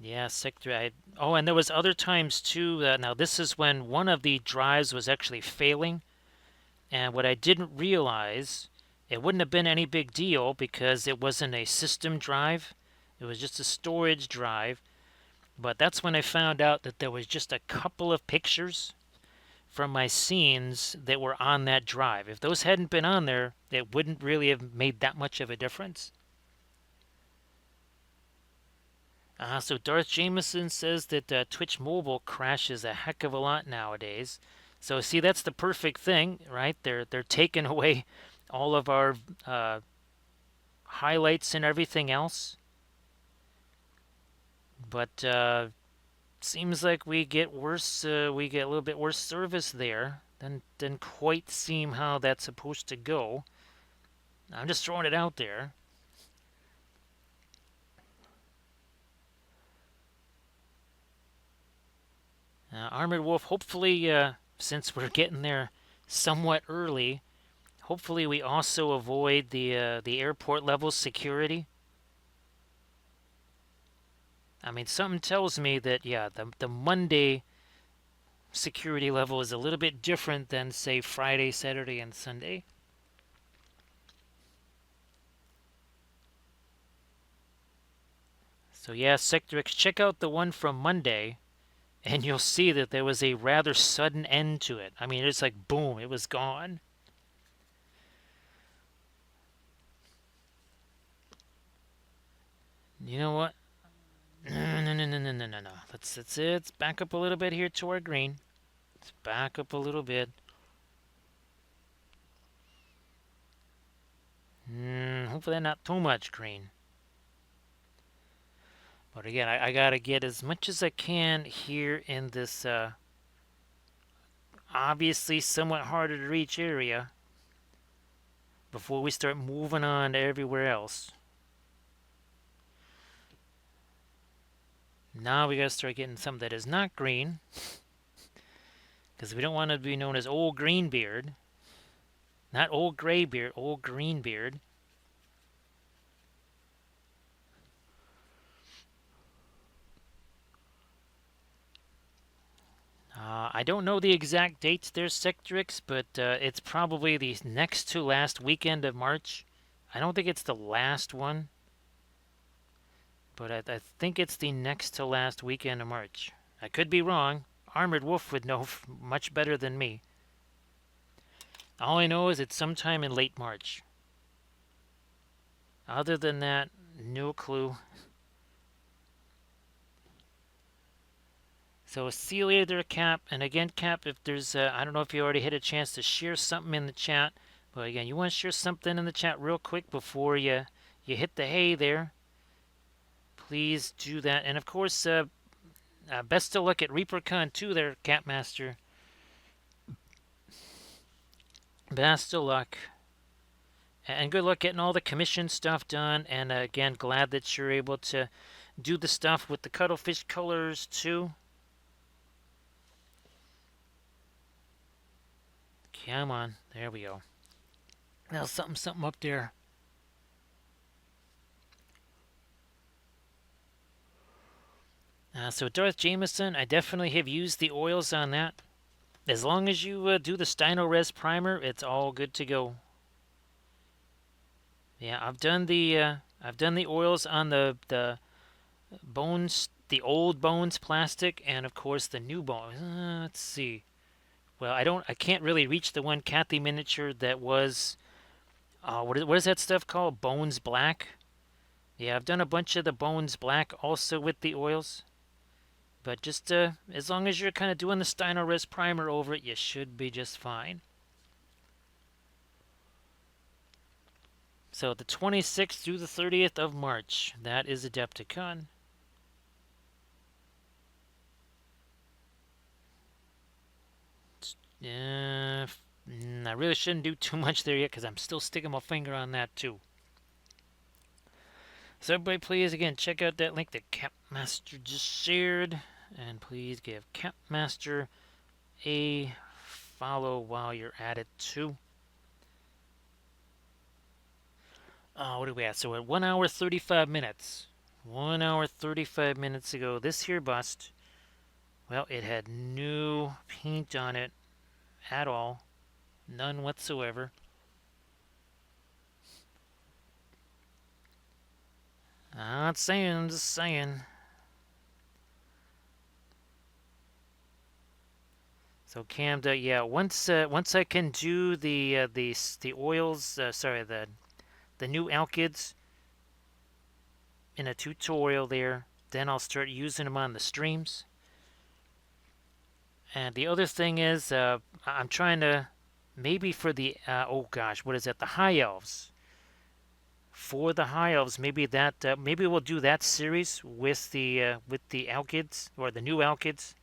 Yeah, sector. Oh, and there was other times too. Now this is when one of the drives was actually failing, and what I didn't realize, it wouldn't have been any big deal because it wasn't a system drive. It was just a storage drive. But that's when I found out that there was just a couple of pictures from my scenes that were on that drive. If those hadn't been on there, it wouldn't really have made that much of a difference. So Darth Jameson says that Twitch Mobile crashes a heck of a lot nowadays. So see, that's the perfect thing, right? They're taking away all of our highlights and everything else. But seems like we get worse. We get a little bit worse service there. Didn't quite seem how that's supposed to go. I'm just throwing it out there. Armored Wolf, hopefully, since we're getting there somewhat early, hopefully we also avoid the airport level security. I mean, something tells me that, yeah, the Monday security level is a little bit different than, say, Friday, Saturday, and Sunday. So yeah, Sector X, check out the one from Monday, and you'll see that there was a rather sudden end to it. I mean, it's like boom, it was gone. You know what? No. Let's back up a little bit here to our green. Let's back up a little bit. Hopefully not too much green. But again, I gotta get as much as I can here in this obviously somewhat harder to reach area before we start moving on to everywhere else. Now we gotta start getting some that is not green, because we don't want to be known as old green beard. Not old gray beard, old green beard. I don't know the exact dates there, Sectrix, but it's probably the next to last weekend of March. I don't think it's the last one, but I think it's the next to last weekend of March. I could be wrong. Armored Wolf would know much better than me. All I know is it's sometime in late March. Other than that, no clue. So see you later, Cap. And again, Cap, if there's, I don't know if you already had a chance to share something in the chat, but again, you want to share something in the chat real quick before you hit the hay there. Please do that. And of course, best of luck at ReaperCon 2 there, Capmaster. Best of luck. And good luck getting all the commission stuff done. And again, glad that you're able to do the stuff with the cuttlefish colors too. Come on. There we go. Now something up there. So Darth Jameson, I definitely have used the oils on that. As long as you do the Stino-Res primer, it's all good to go. Yeah, I've done the oils on the bones, the old bones plastic, and of course the new bones. Let's see. Well, I can't really reach the one Kathy miniature that was, what is that stuff called? Bones Black. Yeah, I've done a bunch of the Bones Black also with the oils. But just as long as you're kind of doing the Stino-Res primer over it, you should be just fine. So the 26th through the 30th of March, that is Adepticon. I really shouldn't do too much there yet because I'm still sticking my finger on that too. So everybody please, again, check out that link that Capmaster just shared. And please give Capmaster a follow while you're at it too. What are we at? So at 1 hour 35 minutes. 1 hour 35 minutes ago, this here bust, well, it had no paint on it at all. None whatsoever. I'm not saying, I'm just saying. So Camda, yeah, once I can do the oils, sorry, the new alkyds in a tutorial there, then I'll start using them on the streams. And the other thing is, I'm trying to, maybe for the, oh gosh, what is that, the High Elves. For the High Elves, maybe that, maybe we'll do that series with the alkyds, or the new alkyds.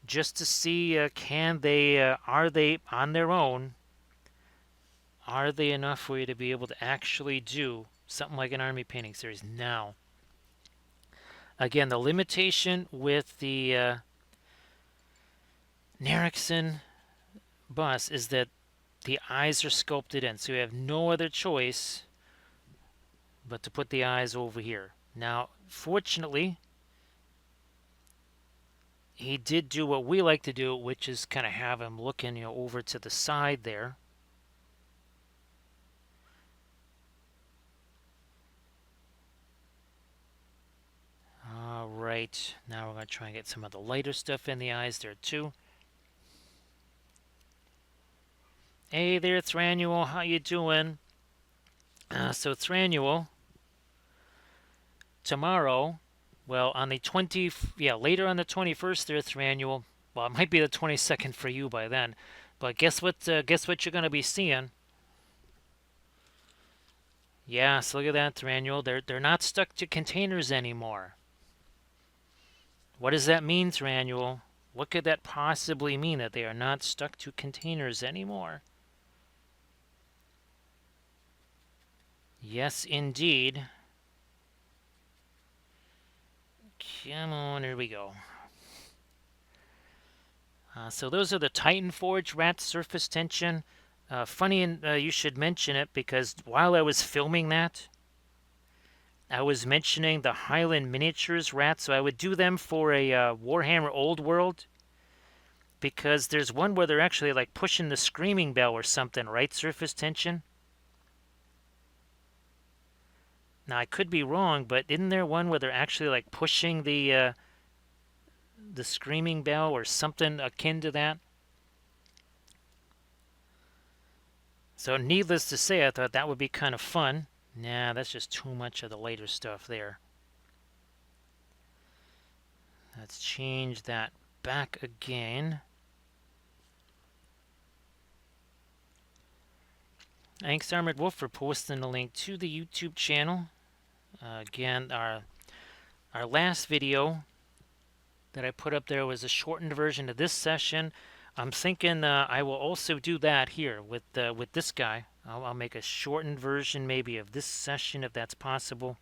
Just to see, can they, are they on their own, are they enough for you to be able to actually do something like an army painting series? Now, again, the limitation with the Nerikson bus is that the eyes are sculpted in, so you have no other choice but to put the eyes over here. Now, fortunately, he did do what we like to do, which is kind of have him looking, over to the side there. All right, now we're going to try and get some of the lighter stuff in the eyes there too. Hey there, Thranual, how you doing? So Thranual, tomorrow, well, on the later on the 21st there, Thranual. Well, it might be the 22nd for you by then. But guess what you're going to be seeing? Yeah, so look at that, Thranual. They're not stuck to containers anymore. What does that mean, Thranual? What could that possibly mean, that they are not stuck to containers anymore? Yes, indeed. Come on, here we go. So those are the Titan Forge rat surface tension. Funny, you should mention it because while I was filming that, I was mentioning the Highland Miniatures rats. So I would do them for a Warhammer Old World because there's one where they're actually like pushing the screaming bell or something, right? Surface tension. Now I could be wrong, but isn't there one where they're actually like pushing the screaming bell or something akin to that? So needless to say, I thought that would be kind of fun. Nah, that's just too much of the later stuff there. Let's change that back again. Thanks, Armored Wolf, for posting the link to the YouTube channel. Again, our last video that I put up there was a shortened version of this session. I'm thinking I will also do that here with this guy. I'll make a shortened version maybe of this session if that's possible.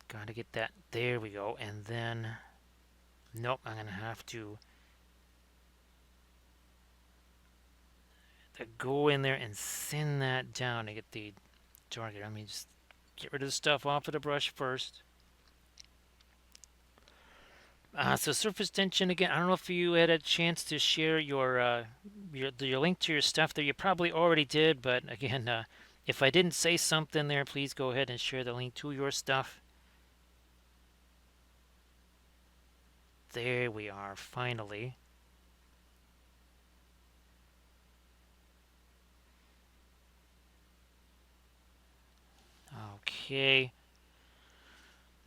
Gotta get that. There we go. And then, nope, I'm gonna have to go in there and send that down to get the target. Let me just get rid of the stuff off of the brush first. So surface tension again. I don't know if you had a chance to share your link to your stuff there. You probably already did, but again, if I didn't say something there, please go ahead and share the link to your stuff. There we are, finally. Okay.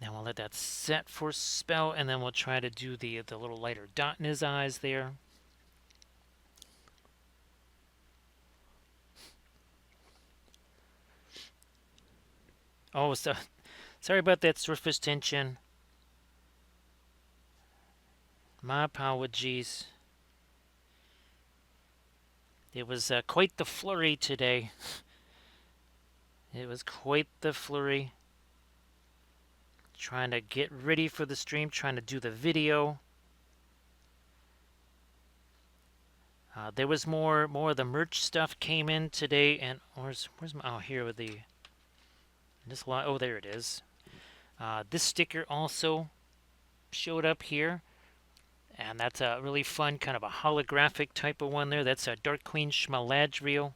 Now we'll let that set for a spell, and then we'll try to do the little lighter dot in his eyes there. Oh, so sorry about that surface tension. My apologies. It was quite the flurry today. It was quite the flurry. Trying to get ready for the stream, trying to do the video. There was more of the merch stuff came in today, and where's my, oh, here with the this one, oh, there it is. This sticker also showed up here, and that's a really fun kind of a holographic type of one there. That's a Dark Queen Schmaladriel.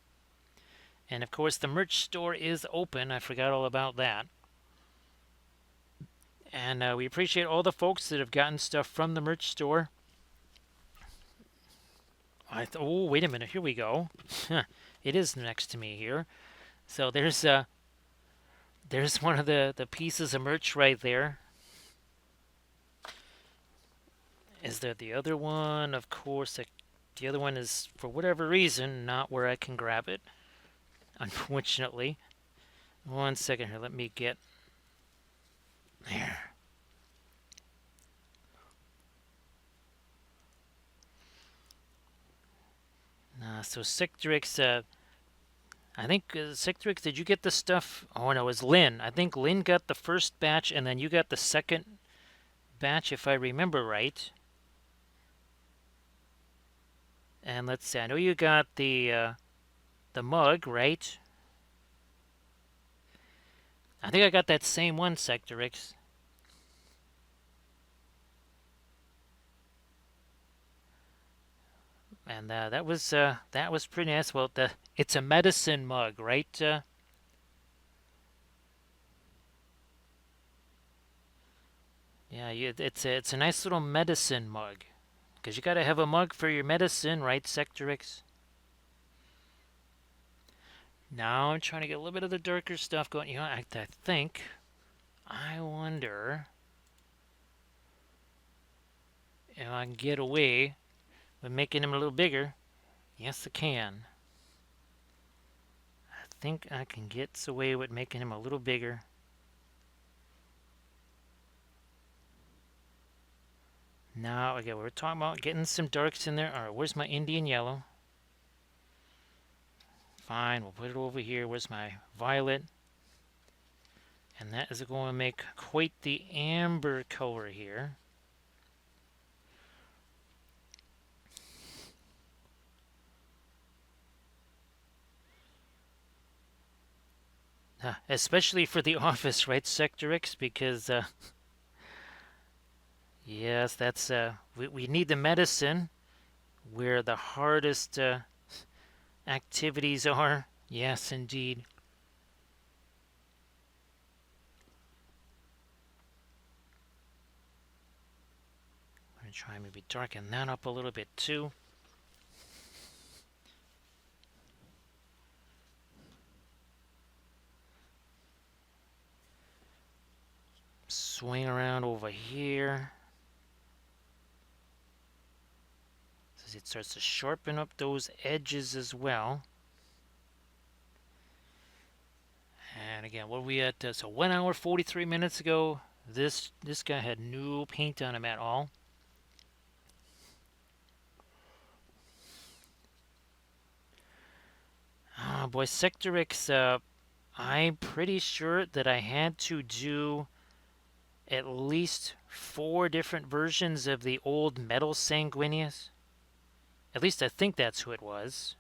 And of course the merch store is open. I forgot all about that. And we appreciate all the folks that have gotten stuff from the merch store. Oh, wait a minute. Here we go. It is next to me here. So there's one of the pieces of merch right there. Is there the other one? Of course, the other one is, for whatever reason, not where I can grab it. Unfortunately. One second here. Let me get there. So Sectrix, I think Sectrix, did you get the stuff? Oh no, it was Lynn. I think Lynn got the first batch, and then you got the second batch, if I remember right. And let's see. I know you got the mug, right? I think I got that same one, Sectrix. And that was pretty nice. Well, it's a medicine mug, right? Yeah, it's a nice little medicine mug, because you gotta have a mug for your medicine, right, Sectrix? Now I'm trying to get a little bit of the darker stuff going. You know, I think, I wonder if I can get away with making him a little bigger. Yes, I can. I think I can get away with making him a little bigger. Now, again, we're talking about getting some darks in there. All right, where's my Indian yellow? fine. We'll put it over here. Where's my violet? And that is going to make quite the amber color here. Especially for the office, right, Sector X? Because, yes, that's, we need the medicine where the hardest activities are. Yes, indeed. I'm going to try maybe darken that up a little bit too. Swing around over here. So it starts to sharpen up those edges as well. And again, what are we at? So 1 hour, 43 minutes ago, this guy had no paint on him at all. Oh boy, Sector X, I'm pretty sure that I had to do at least 4 different versions of the old Metal Sanguinius. At least I think that's who it was.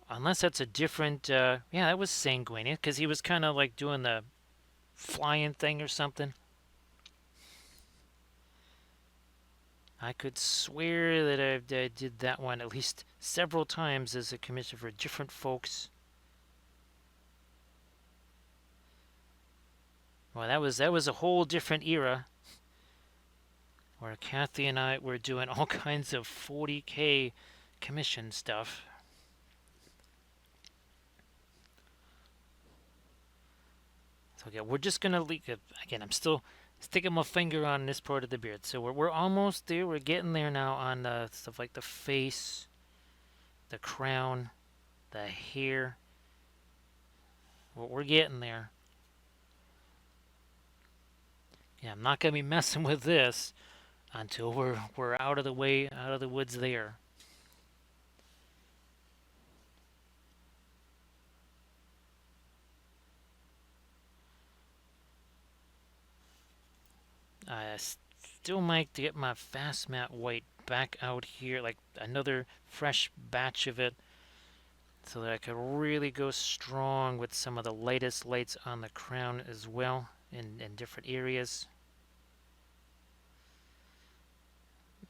Unless that's a different, yeah, that was Sanguinius, because he was kind of like doing the flying thing or something. I could swear that I did that one at least several times as a commission for different folks. Well, that was a whole different era where Kathy and I were doing all kinds of 40K commission stuff. So yeah, we're just gonna leak it again. I'm still sticking my finger on this part of the beard, so we're almost there. We're getting there now on stuff like the face, the crown, the hair. We're getting there. Yeah, I'm not gonna be messing with this until we're out of the way, out of the woods there. I still might get my fast matte white back out here, like another fresh batch of it, so that I could really go strong with some of the lightest lights on the crown as well in different areas.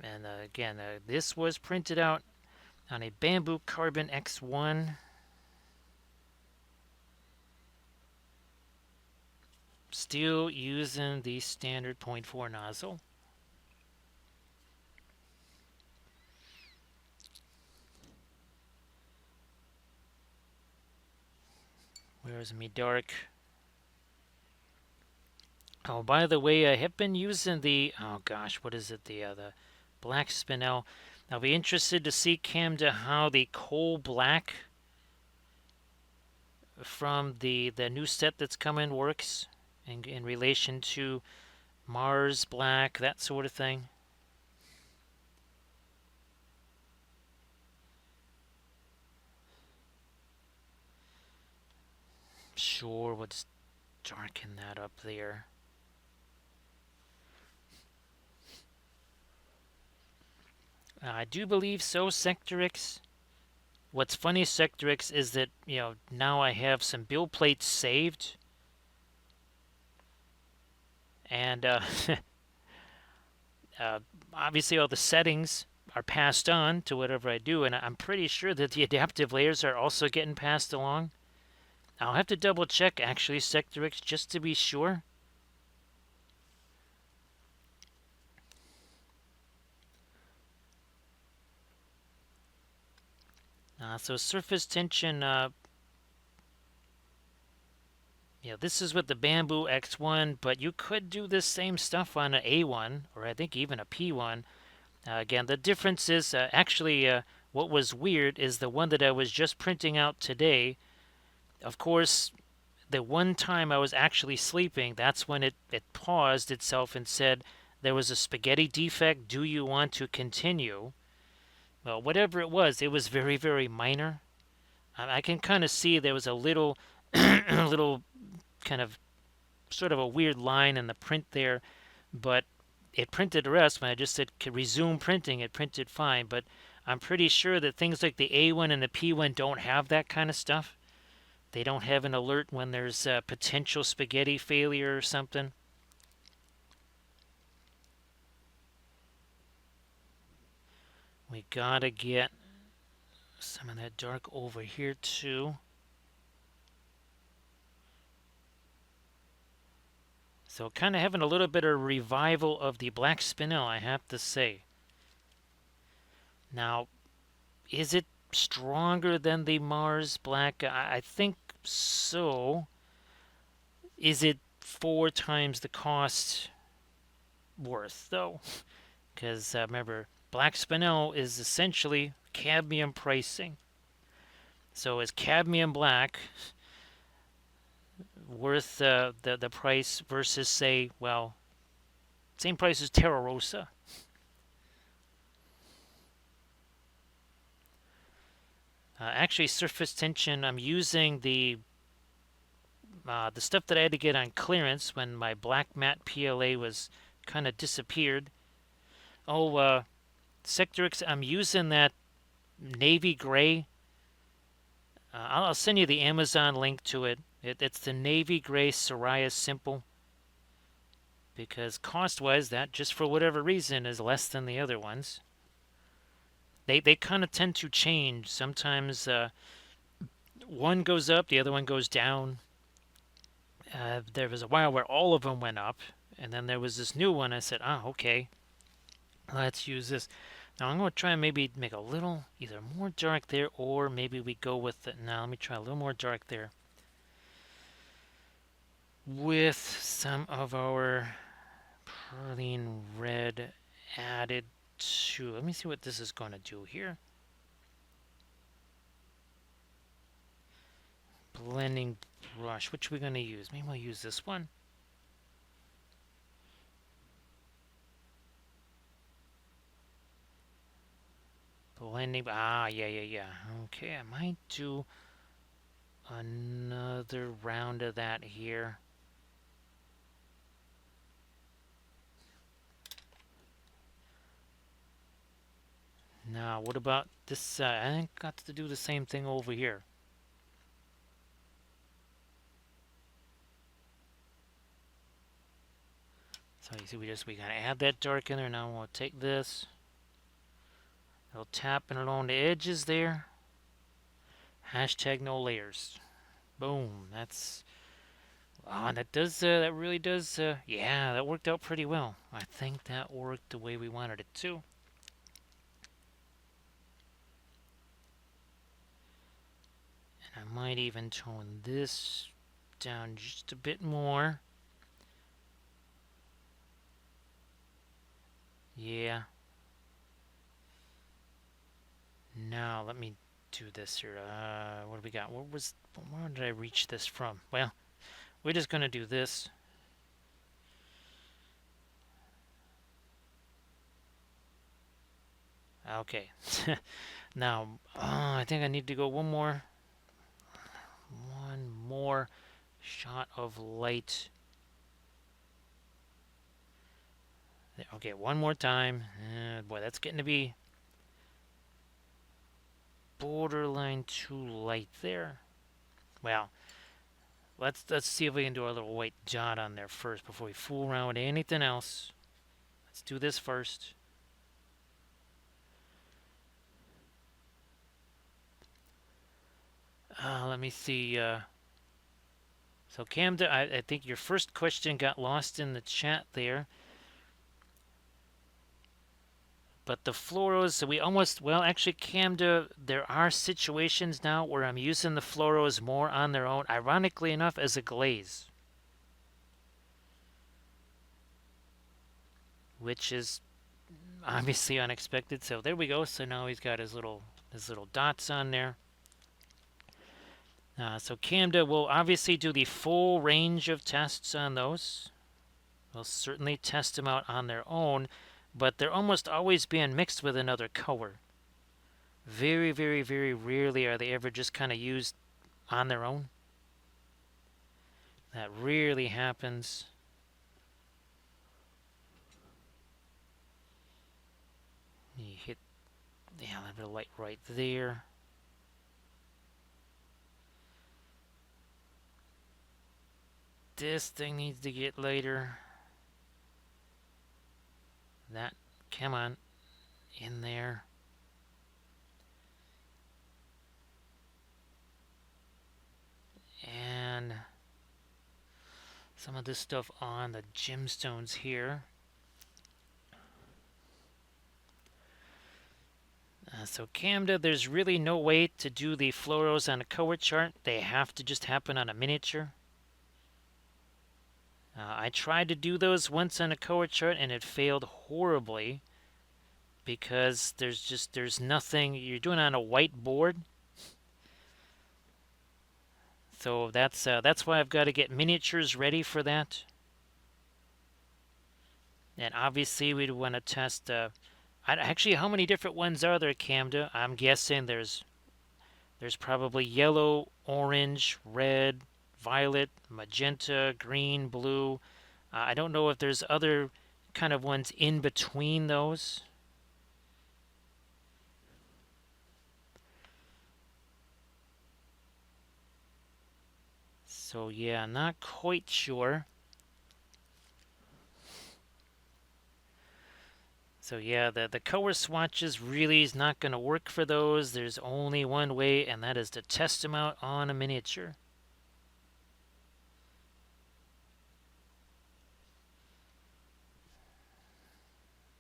And again, this was printed out on a Bambi Carbon X1. Still using the standard 0.4 nozzle. Where's me dark? Oh, by the way, I have been using the, oh gosh, what is it? The black spinel. I'll be interested to see, Camda, how the coal black from the new set that's coming works in relation to Mars black, that sort of thing. Sure, we'll just darken that up there. I do believe so, Sector X. What's funny, Sector X, is that, now I have some build plates saved. And obviously all the settings are passed on to whatever I do, and I'm pretty sure that the adaptive layers are also getting passed along. I'll have to double check, actually, Sector X, just to be sure. So surface tension, this is with the Bambi X1, but you could do this same stuff on an A1, or I think even a P1. Again, the difference is, actually, what was weird is the one that I was just printing out today. Of course, the one time I was actually sleeping, that's when it paused itself and said, there was a spaghetti defect, do you want to continue? Well, whatever it was very, very minor. I can kind of see there was a little, a little kind of sort of a weird line in the print there, but it printed the rest. When I just said resume printing, it printed fine. But I'm pretty sure that things like the A1 and the P1 don't have that kind of stuff. They don't have an alert when there's a potential spaghetti failure or something. We gotta get some of that dark over here too. So kind of having a little bit of revival of the black spinel, I have to say. Now, is it stronger than the Mars black? I think so. Is it 4 times the cost worth, though? Because remember, black spinel is essentially cadmium pricing. So is cadmium black worth the price versus, say, well, same price as Terra Rosa? Actually, surface tension, I'm using the stuff that I had to get on clearance when my black matte PLA was kind of disappeared. Oh, Sector X, I'm using that navy gray. I'll send you the Amazon link to it. It's the navy gray Soraya Simple. Because cost-wise, that just for whatever reason is less than the other ones. They kind of tend to change. Sometimes one goes up, the other one goes down. There was a while where all of them went up, and then there was this new one. I said, okay, let's use this. Now I'm going to try and maybe make a little, either more dark there, or maybe we go with it. Now let me try a little more dark there. With some of our perline red added to, let me see what this is going to do here. Blending brush, which we're going to use. Maybe we'll use this one. Blending, yeah. Okay, I might do another round of that here. Now, what about this side? I think got to do the same thing over here. So you see, we gotta add that dark in there. Now we'll take this. I'll tap it along the edges there. Hashtag no layers. Boom. That's that does that really does yeah, that worked out pretty well. I think that worked the way we wanted it to. And I might even tone this down just a bit more. Yeah. Now let me do this here. What do we got? Where did I reach this from? Well, we're just gonna do this. Okay. Now, I think I need to go one more shot of light. Okay, one more time. Boy, that's getting to be borderline too light there. Well, let's see if we can do our little white dot on there first before we fool around with anything else. Let's do this first. Let me see. So Camden, I think your first question got lost in the chat there. But the fluoros, so we almost, well, actually, Camden, there are situations now where I'm using the fluoros more on their own, ironically enough, as a glaze. Which is obviously unexpected. So there we go. So now he's got his little dots on there. So Camden will obviously do the full range of tests on those. We'll certainly test them out on their own, but they're almost always being mixed with another color. Very, very, very rarely are they ever just kind of used on their own. That rarely happens. You hit, yeah, a little bit of light right there. This thing needs to get lighter. That, come on, in there. And some of this stuff on the gemstones here. So Camda, there's really no way to do the fluoros on a color chart. They have to just happen on a miniature. I tried to do those once on a color chart and it failed horribly because there's nothing. You're doing it on a white board. So that's why I've got to get miniatures ready for that. And obviously we'd want to test. Actually, how many different ones are there, Camda? I'm guessing there's probably yellow, orange, red, violet, magenta, green, blue. I don't know if there's other kind of ones in between those. So yeah, not quite sure. So yeah, the color swatches really is not going to work for those. There's only one way, and that is to test them out on a miniature.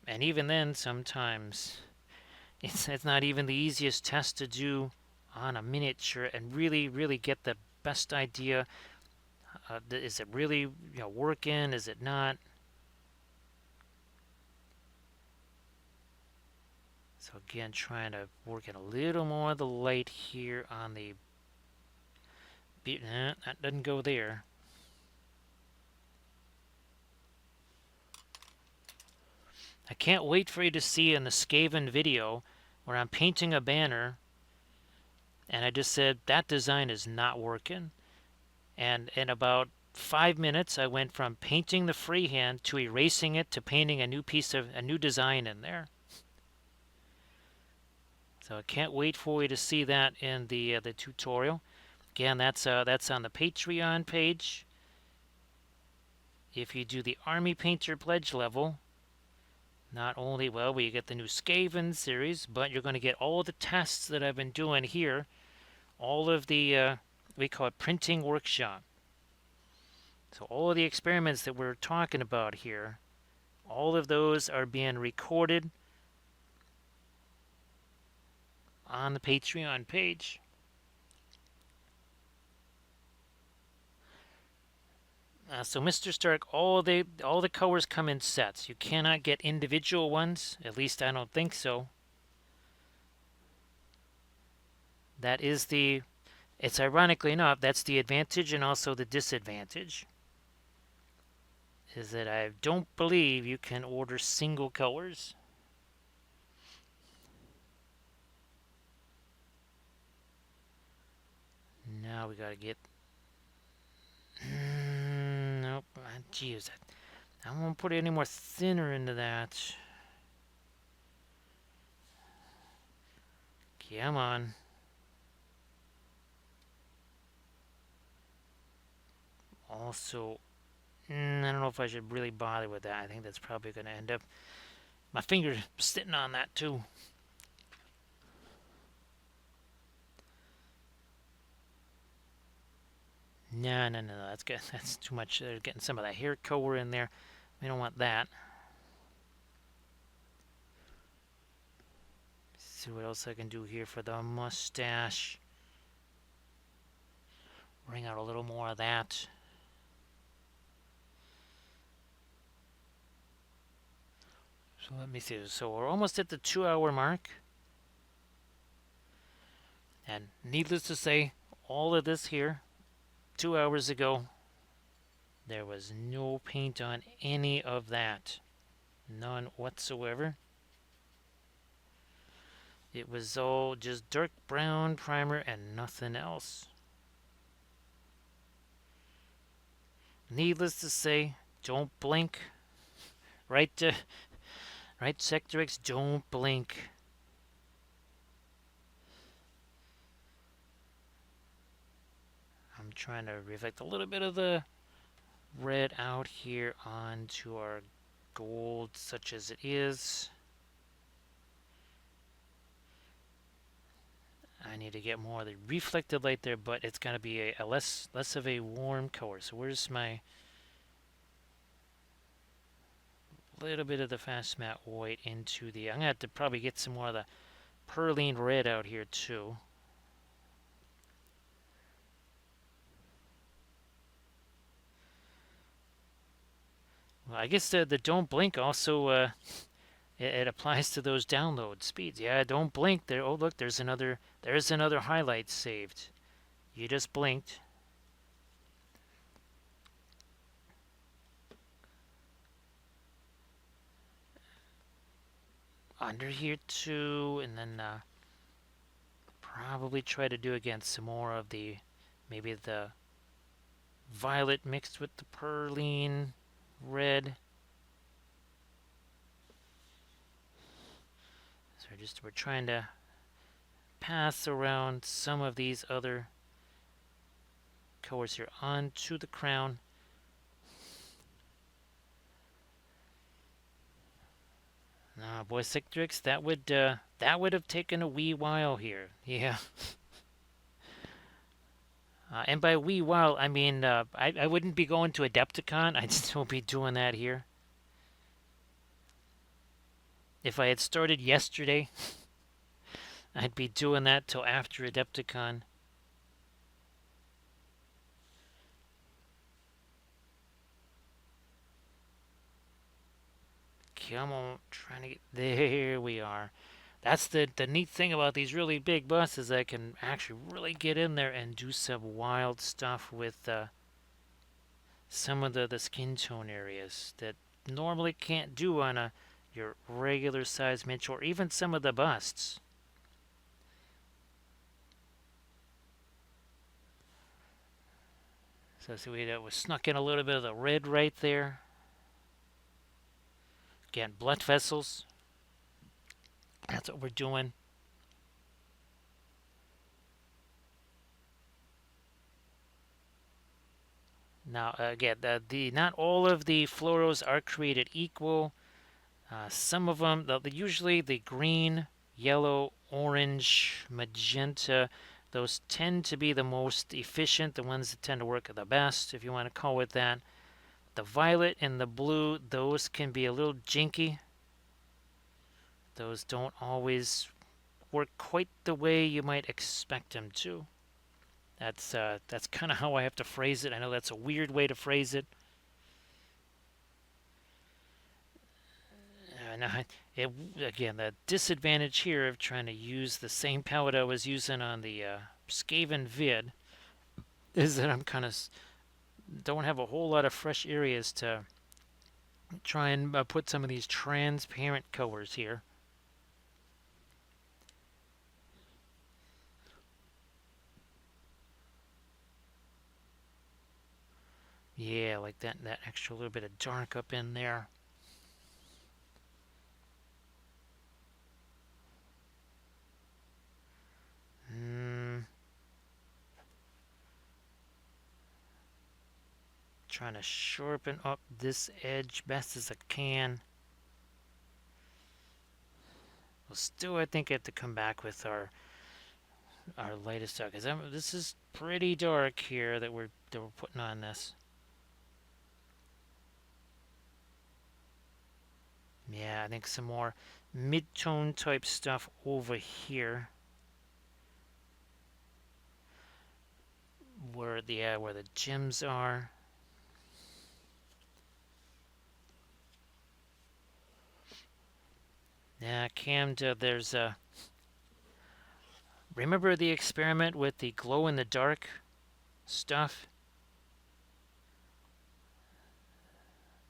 And even then, sometimes it's not even the easiest test to do on a miniature and really get the best idea. Is it really working? Is it not? So again, trying to work in a little more of the light here on the. That doesn't go there. I can't wait for you to see in the Skaven video where I'm painting a banner and I just said that design is not working. And in about 5 minutes I went from painting the freehand to erasing it to painting a new design in there. So I can't wait for you to see that in the tutorial. Again, that's on the Patreon page. If you do the Army Painter pledge level, not only will you get the new Skaven series, but you're going to get all the tests that I've been doing here, all of the we call it printing workshop. So all of the experiments that we're talking about here, all of those are being recorded on the Patreon page. So Mr. Stark, all the colors come in sets. You cannot get individual ones. At least I don't think so. That is it's ironically enough, that's the advantage and also the disadvantage. Is that I don't believe you can order single colors. Now we gotta get. Nope. Geez, I won't put any more thinner into that. Come on. Also, I don't know if I should really bother with that. I think that's probably going to end up. My finger's sitting on that too. No, that's good. That's too much. They're getting some of that hair color in there. We don't want that. See what else I can do here for the mustache. Bring out a little more of that. So let me see. So we're almost at the 2-hour mark. And needless to say, all of this here, 2 hours ago, there was no paint on any of that. None whatsoever. It was all just dark brown primer and nothing else. Needless to say, don't blink. Right, right, Sector X, don't blink. I'm trying to reflect a little bit of the red out here onto our gold, such as it is. I need to get more of the reflected light there, but it's going to be a less of a warm color. So where's my little bit of the fast matte white into the... I'm going to have to probably get some more of the perline red out here too. Well, I guess the don't blink also it applies to those download speeds. Yeah, don't blink there. Oh look, there's another highlight saved. You just blinked. Under here too, and then probably try to do again some more of the maybe the violet mixed with the perline red. So we're trying to pass around some of these other colors here onto the crown. Nah, boy, Citrix, that would have taken a wee while here. Yeah. And by wee while, I mean I wouldn't be going to Adepticon. I'd still be doing that here. If I had started yesterday, I'd be doing that till after Adepticon. Come on, trying to get... There we are. That's the neat thing about these really big buses. I can actually really get in there and do some wild stuff with some of the skin tone areas that normally can't do on your regular size miniature, or even some of the busts. So see, we snuck in a little bit of the red right there. Again, blood vessels. That's what we're doing. Now, again, not all of the fluoros are created equal. Some of them, usually the green, yellow, orange, magenta, those tend to be the most efficient, the ones that tend to work the best, if you want to call it that. The violet and the blue, those can be a little jinky. Those don't always work quite the way you might expect them to. That's kind of how I have to phrase it. I know that's a weird way to phrase it. Now, again, the disadvantage here of trying to use the same palette I was using on the Skaven vid is that I'm kind of don't have a whole lot of fresh areas to try and put some of these transparent colors here. Yeah, like that extra little bit of dark up in there. Trying to sharpen up this edge best as I can. Well, still, I think I have to come back with our lightest dark, because this is pretty dark here that we're putting on this. Yeah, I think some more mid-tone type stuff over here, where the gems are. Yeah, Cammed, there's a... Remember the experiment with the glow-in-the-dark stuff?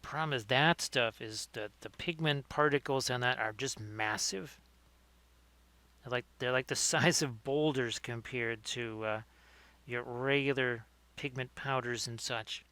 Problem is that stuff is the pigment particles on that are just massive. They're like the size of boulders compared to your regular pigment powders and such.